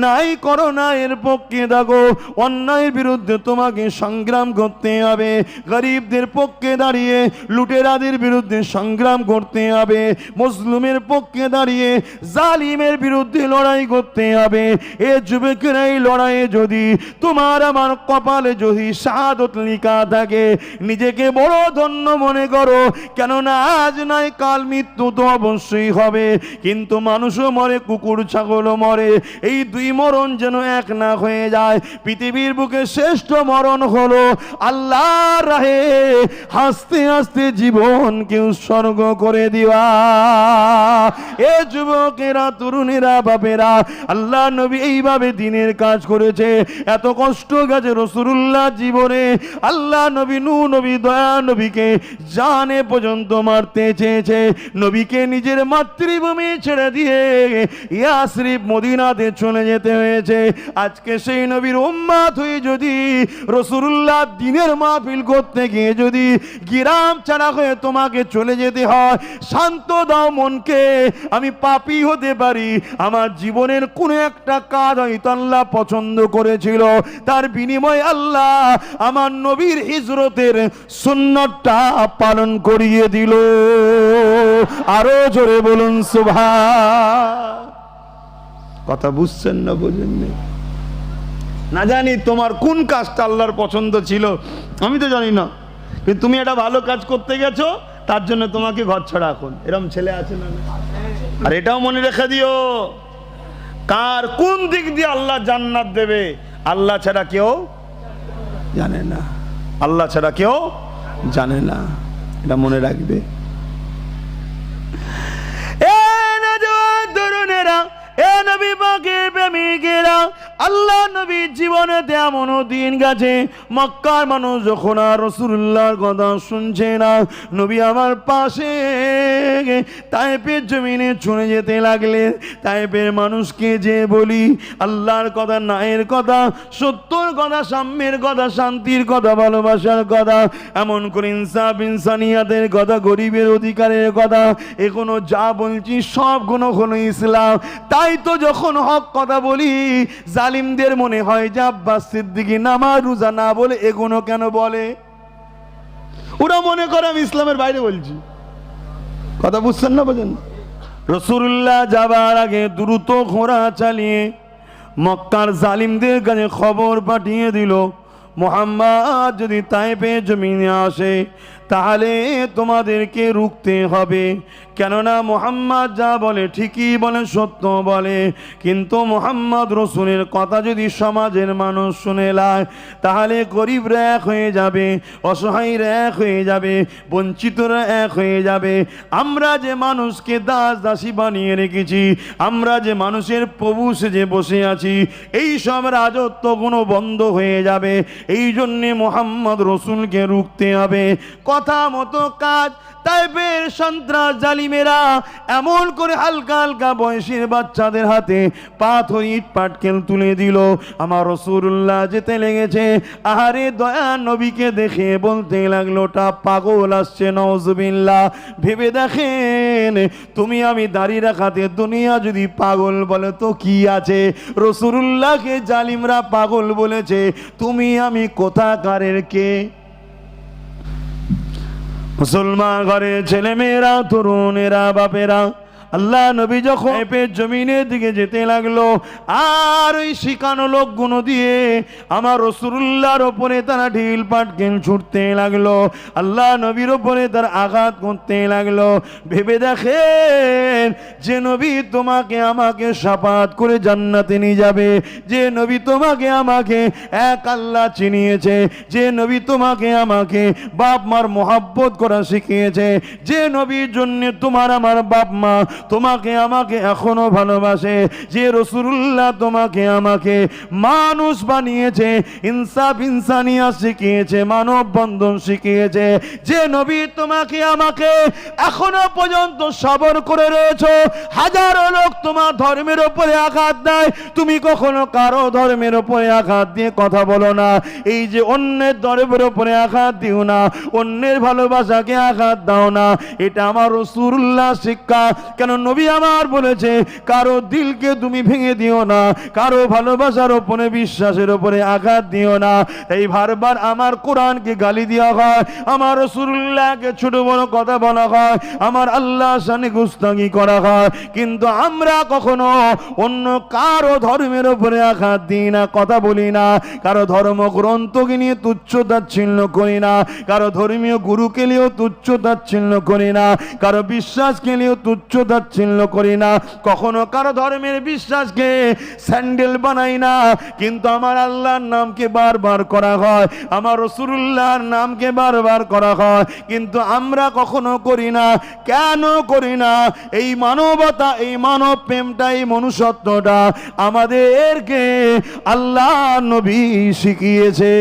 নাই করো না এর পক্ষে থাকো। অন্যায়ের বিরুদ্ধে তোমাকে সংগ্রাম করতে হবে, গরিবদের পক্ষে দাঁড়িয়ে লুটেরাদের বিরুদ্ধে সংগ্রাম করতে হবে, মুসলিমের পক্ষে দাঁড়িয়ে জালিমের বিরুদ্ধে লড়াই করতে হবে। এ যুবকেরা, এই লড়াইয়ে যদি তোমার আমার কপালে যদি শাহাদত লেখা থাকে, নিজেকে বড় ধন্য মনে করো, কেননা আজ নাই কাল মৃত্যু তো অবশ্যই হবে। কিন্তু মানুষও মরে, কুকুর ছাগলও মরে, এই দুই মরণ যেন এক না হয়ে যায়। পৃথিবীর বুকে শ্রেষ্ঠ মরণ হলো আল্লাহর রাহে হাসতে হাসতে জীবনকে উৎসর্গ করে দিবা। এ যুবকেরা, তরুণেরা, বাপেরা, আল্লাহ নবী এইভাবে দিনের কাজ করেছে, এত কষ্ট গেছে রাসূলুল্লাহ জীবনে। আল্লাহ নবী, নূহ নবী, দয়া নবীকে জানে পর্যন্ত মারতে চেয়েছে, নবীকে নিজের মাতৃভূমি ছেড়ে দিয়ে ইয়াসরিব মদিনাতে চলে যেতে হয়েছে। আজকে সেই নবীর উম্মত হয়ে যদি রাসূলুল্লাহ দিনের মাহফিল করতে গিয়ে যদি গ্রাম ছাড়া হয়ে তোমাকে চলে যেতে হয়, শান্ত দাও মনকে। আমি পাপী হতে পারি, আমার জীবনের কোনো একটা কাজ হয়তো আল্লাহ পছন্দ করেছিল, তার বিনিময়ে আল্লাহ আমার নবীর হিজরতের সুন্নতটা পালন করিয়ে দিল। আরো জোরে বলুন সুবহান। কথা বুঝছেন না, বোঝেন না জানি তোমার কোন কাজটা আল্লাহর পছন্দ ছিল, আমি তো জানি না, কিন্তু তুমি একটা ভালো কাজ করতে গেছো, তার জন্য তোমাকে ঘর ছাড়া। এখন এরকম ছেলে আছে না? আর এটাও মনে রেখে দিও, কার কোন দিক দিয়ে আল্লাহ জান্নাত দেবে আল্লাহ ছাড়া কেউ জানে না, আল্লাহ ছাড়া কেউ জানে না, এটা মনে রাখবে। এ নবী পাকের প্রেমিকেরা, আল্লাহ নবী জীবনে এমনও দিন গেছে মক্কার মানুষ যখন আর রাসূলুল্লাহর কথা শুনছে না, নবী আমার পাশে তায়েফের জমিনে চলে যেতে লাগলেন। তায়েফের মানুষকে যে বলি আল্লাহর কথা, ন্যায়ের কথা, সত্যর কথা, সাম্যের কথা, শান্তির কথা, ভালোবাসার কথা, এমন করে ইনসাফ ইনসানিয়াতের কথা, গরিবের অধিকারের কথা, এগুলো যা বলছি সবগুলো হলো ইসলাম। তাই তো যখন হক কথা বলি জালিমদের মনে হয় যে আব্বাস সিদ্দিকী নামাজ রোজা না বলে এগুলো কেন বলে, ওরা মনে করে আমি ইসলামের বাইরে বলছি। কথা বুঝছেন না? বোঝেন? রাসূলুল্লাহ যাবার আগে দ্রুত ঘোড়া চালিয়ে মক্কার জালিমদের কাছে খবর পাঠিয়ে দিল, মুহাম্মদ যদি তায়েফে জমিনে আসে তাহলে তোমাদেরকে রুখতে হবে। কেননা মুহাম্মদ যা বলে ঠিকই বলে, সত্য বলে, কিন্তু মুহাম্মদ রসুলের কথা যদি সমাজের মানুষ শুনে লায় তাহলে গরিবরা এক হয়ে যাবে, অসহায়রা এক হয়ে যাবে, বঞ্চিতরা এক হয়ে যাবে। আমরা যে মানুষকে দাস দাসী বানিয়ে রেখেছি, আমরা যে মানুষের প্রভু সেজে বসে আছি, এই সব রাজত্বগুলো বন্ধ হয়ে যাবে। এই জন্যে মুহাম্মদ রসুলকে রুখতে হবে। কথা মতো কাজ। তাইফের সন্ত্রাস জালিমেরা এমন করে হালকা হালকা বয়সের বাচ্চাদের হাতে পাথর ইট পাটকেল তুলে দিল। আমার রাসূলুল্লাহ যেতে লেগেছে, আহারে দয়া নবীকে দেখে বলতে লাগলো ওটা পাগল আসছে, নাউজুবিল্লাহ। ভেবে দেখেন, তুমি আমি দাঁড়িয়ে রাখাতে দুনিয়া যদি পাগল বলে তো কি আছে? রাসূলুল্লাহকে জালিমরা পাগল বলেছে, তুমি আমি কোথাকারের কে? মুসলমান ঘরের ছেলে মেয়েরা, তরুণেরা, বাপেরা, আল্লাহ নবী যখন তায়েফের জমিনের দিকে যেতে লাগলো আর ওই শিখানো লোকগুলো দিয়ে আমার রাসূলুল্লাহর ওপরে তারা ঢিল পাটকেল ছুটতে লাগলো, আল্লাহ নবীর ওপরে তার আঘাত করতে লাগলো। ভেবে দেখেন, যে নবী তোমাকে আমাকে শাফাত করে জান্নাতে নিয়ে যাবে, যে নবী তোমাকে আমাকে এক আল্লাহ চিনিয়েছে, যে নবী তোমাকে আমাকে বাপ মার মোহাব্বত করা শিখিয়েছে, যে নবীর জন্য তোমার আমার বাপ মা তোমাকে আমাকে এখনো ভালোবাসে, যে রাসূলুল্লাহ তোমাকে আমাকে মানুষ বানিয়েছে, ইনসাফ ইনসানিয়াত শিখিয়েছে, মানব বন্ধন শিখিয়েছে, যে নবী তোমাকে আমাকে এখনো পর্যন্ত সবর করে রয়েছো। হাজারো লোক তোমার ধর্মের উপরে আঘাত দেয়, তুমি কখনো কারো ধর্মের উপরে আঘাত দিয়ে কথা বলো না। এই যে অন্যের ধর্মের উপরে আঘাত দিও না, অন্যের ভালোবাসাকে আঘাত দাও না, এটা আমার রাসূলুল্লাহ শিক্ষা। কেন নবী আমার বলেছে, কারো দিলকে তুমি ভেঙে দিও না, কারো ভালোবাসার উপরে বিশ্বাসের উপরে আঘাত দিও না। এই বারবার আমার কোরআনকে গালি দেওয়া হয়, আমার রাসূলুল্লাহকে ছোট বড় কথা বলা হয়, আমার আল্লাহর শানে গুস্তাখি করা হয়, কিন্তু আমরা কখনো অন্য কারো ধর্মের উপরে আঘাত দিই না, কথা বলি না, কারো ধর্মগ্রন্থকে নিয়ে তুচ্ছ তাচ্ছিল্য করি না, কারো ধর্মীয় গুরুকে নিয়েও তুচ্ছ তাচ্ছিল্য করি না, কারো বিশ্বাসকে নিয়েও তুচ্ছ তাচ্ছিল্য করি না, কখনো কারো ধর্মের বিশ্বাসকে স্যান্ডেল বানাই না। কিন্তু আমার আল্লাহর নামকে বারবার করা হয়, আমার রাসূলুল্লাহর নামকে বারবার করা হয়, কিন্তু আমরা কখনো করি না। কেন করি না? এই মানবতা, এই মানব প্রেমটা, এই মনুষ্যত্বটা আমাদেরকে আল্লাহ নবী শিখিয়েছে।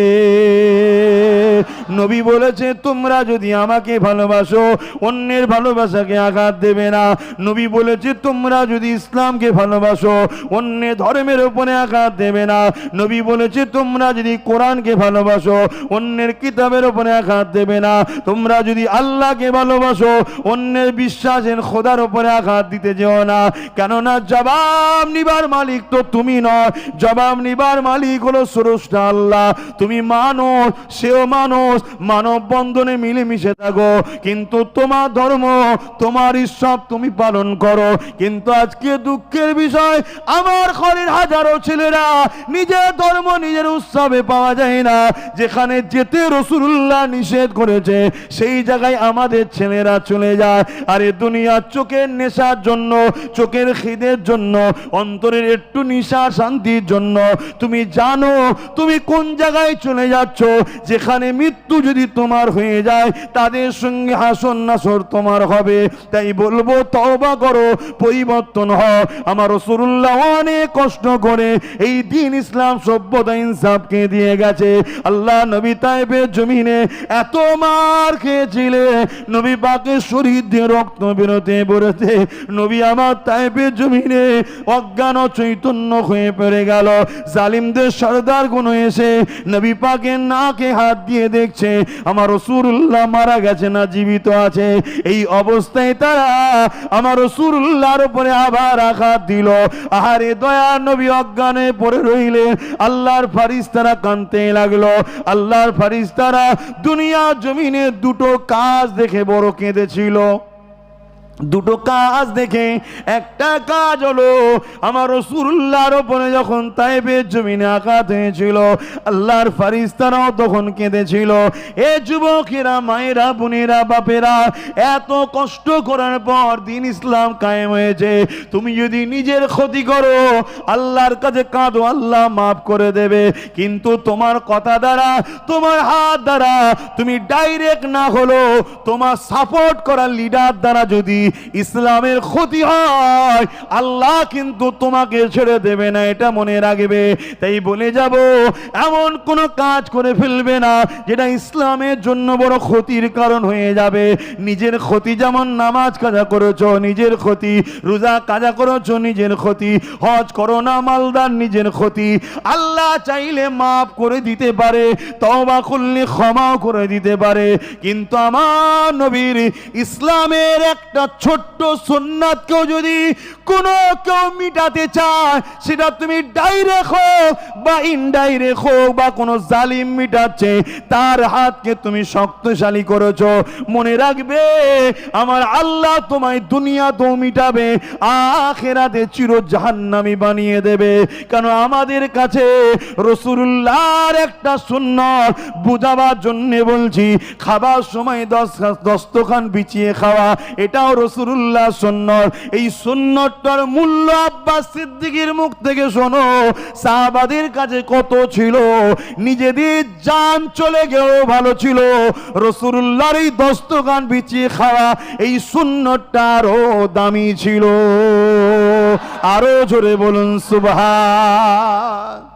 নবী বলেছে, তোমরা যদি আমাকে ভালোবাসো অন্যের ভালোবাসাকে আঘাত দেবে না। নবী বলেছে, তোমরা যদি ইসলামকে ভালোবাসো অন্যের ধর্মের উপরে আঘাত দেবে না। নবী বলেছে, তোমরা যদি কোরআনকে ভালোবাসো অন্যের কিতাবের উপরে আঘাত দেবে না। তোমরা যদি আল্লাহকে ভালোবাসো অন্যের বিশ্বাসের খোদার উপরে আঘাত দিতে যেও না। কেননা জবাব নিবার মালিক তো তুমি নয়, জবাব নিবার মালিক হলো স্রষ্টা আল্লাহ। তুমি মানুষ, সেও মানুষ, মানব বন্ধনে মিলেমিশে থাকো, কিন্তু তোমার ধর্ম, তোমার ঈশ্বর তুমি পালন করো। কিন্তু আজকে দুঃখের বিষয়, আমার ঘরের হাজারো ছেলেরা নিজের ধর্ম নিজের উৎসবে পাওয়া যায় না। যেখানে যেতে রাসূলুল্লাহ নিষেধ করেছে সেই জায়গায় আমাদের ছেলেরা চলে যায়। আর এই দুনিয়ার চোখের নেশার জন্য, চোখের খিদের জন্য, অন্তরের একটু নিশা শান্তির জন্য তুমি জানো তুমি কোন জায়গায় চলে যাচ্ছ, যেখানে মৃত্যু যদি তোমার হয়ে যায়, তাদের সঙ্গে হাসর নাসর তোমার হবে। তাই বলবো তওবা করো, পরিবর্তন হও। আমার রাসূলুল্লাহ অনেক কষ্ট করে এই দ্বীন ইসলাম সভ্যতা ইনসাফকে দিয়ে গেছে। আল্লাহ নবী তায়েফের জমিনে এত মার খেয়েছিলেন, নবী পাকের শরীর দিয়ে রক্ত বেরোতে বেরোতে নবী আমার তায়েফের জমিনে অজ্ঞান ও চৈতন্য হয়ে পড়ে গেল। জালিমদের সরদার গুণ এসে নবী পাকের নাকে হাত দিয়ে দেখছে আমার রাসূলুল্লাহ মারা গেছে না জীবিত আছে। এই অবস্থায় তারা আমার রাসূলুল্লাহর উপরে আবার আঘাত দিল। আহারে দয়া নবী অজ্ঞানে পড়ে রইলেন। আল্লাহর ফেরেশতারা কাঁদতে লাগলো। আল্লাহর ফেরেশতারা দুনিয়া জমিনে দুটো কাজ দেখে বড় কেঁদেছিল। দুটো কাজ দেখে, একটা কাজ হলো আমার রাসূলুল্লাহর উপরে যখন তায়েফের জমিনে আঘাত হয়েছিল, আল্লাহর ফেরেশতারাও তখন কেঁদেছিল। এ যুবকেরা, মায়েরা, বোনেরা, বাপেরা, এত কষ্ট করার পর দ্বীন ইসলাম কায়েম হয়েছে, তুমি যদি নিজের ক্ষতি করো আল্লাহর কাছে কাঁদো, আল্লাহ মাফ করে দেবে। কিন্তু তোমার কথা দ্বারা, তোমার হাত দ্বারা, তুমি ডাইরেক্ট না হলো তোমার সাপোর্ট করার লিডার দ্বারা যদি ইসলামের ক্ষতি হয়, আল্লাহ কিন্তু তোমাকে ছেড়ে দেবে না, এটা মনে রাখবে। তাই বলে যাব, এমন কোন কাজ করে ফেলবে না যেটা ইসলামের জন্য বড় ক্ষতির কারণ হয়ে যাবে। নিজের ক্ষতি, যেমন নামাজ কাজা করেছো নিজের ক্ষতি, রোজা কাজা করেছো নিজের ক্ষতি, হজ করো না মালদার নিজের ক্ষতি। আল্লাহ চাইলে মাফ করে দিতে পারে, তওবা করলে ক্ষমাও করে দিতে পারে। কিন্তু আমার নবীর ইসলামের একটা ছোট্ট সুন্নাতকেও যদি কোনো কেউ মিটাতে চায়, সেটা তুমি ডাইরেক্ট হোক বা ইনডাইরেক্ট হোক বা কোনো জালিম মিটাচ্ছে, তার হাতকে তুমি শক্তিশালী করেছো, মনে রাখবে আমার আল্লাহ তোমায় দুনিয়াতেও মিটাবে, আখিরাতে চির জাহান্নামী বানিয়ে দেবে। কারণ আমাদের কাছে রাসূলুল্লাহর একটা সুন্নাত বুঝাবার জন্য বলছি, খাবার সময় দস্তখান বিছিয়ে খাওয়া, এটাও রাসূলুল্লাহ সুন্নাত। এই সুন্নাতটার মূল্য আব্বাস সিদ্দিকীর মুখ থেকে শোনো, সাহাবাদের কাছে কত ছিল, নিজেদের জান চলে গেলেও ভালো ছিল রাসূলুল্লাহর এই দস্তখান বিছিয়ে খাওয়া, এই সুন্নাতটা আরো দামি ছিল। আরো জোরে বলুন সুবহান।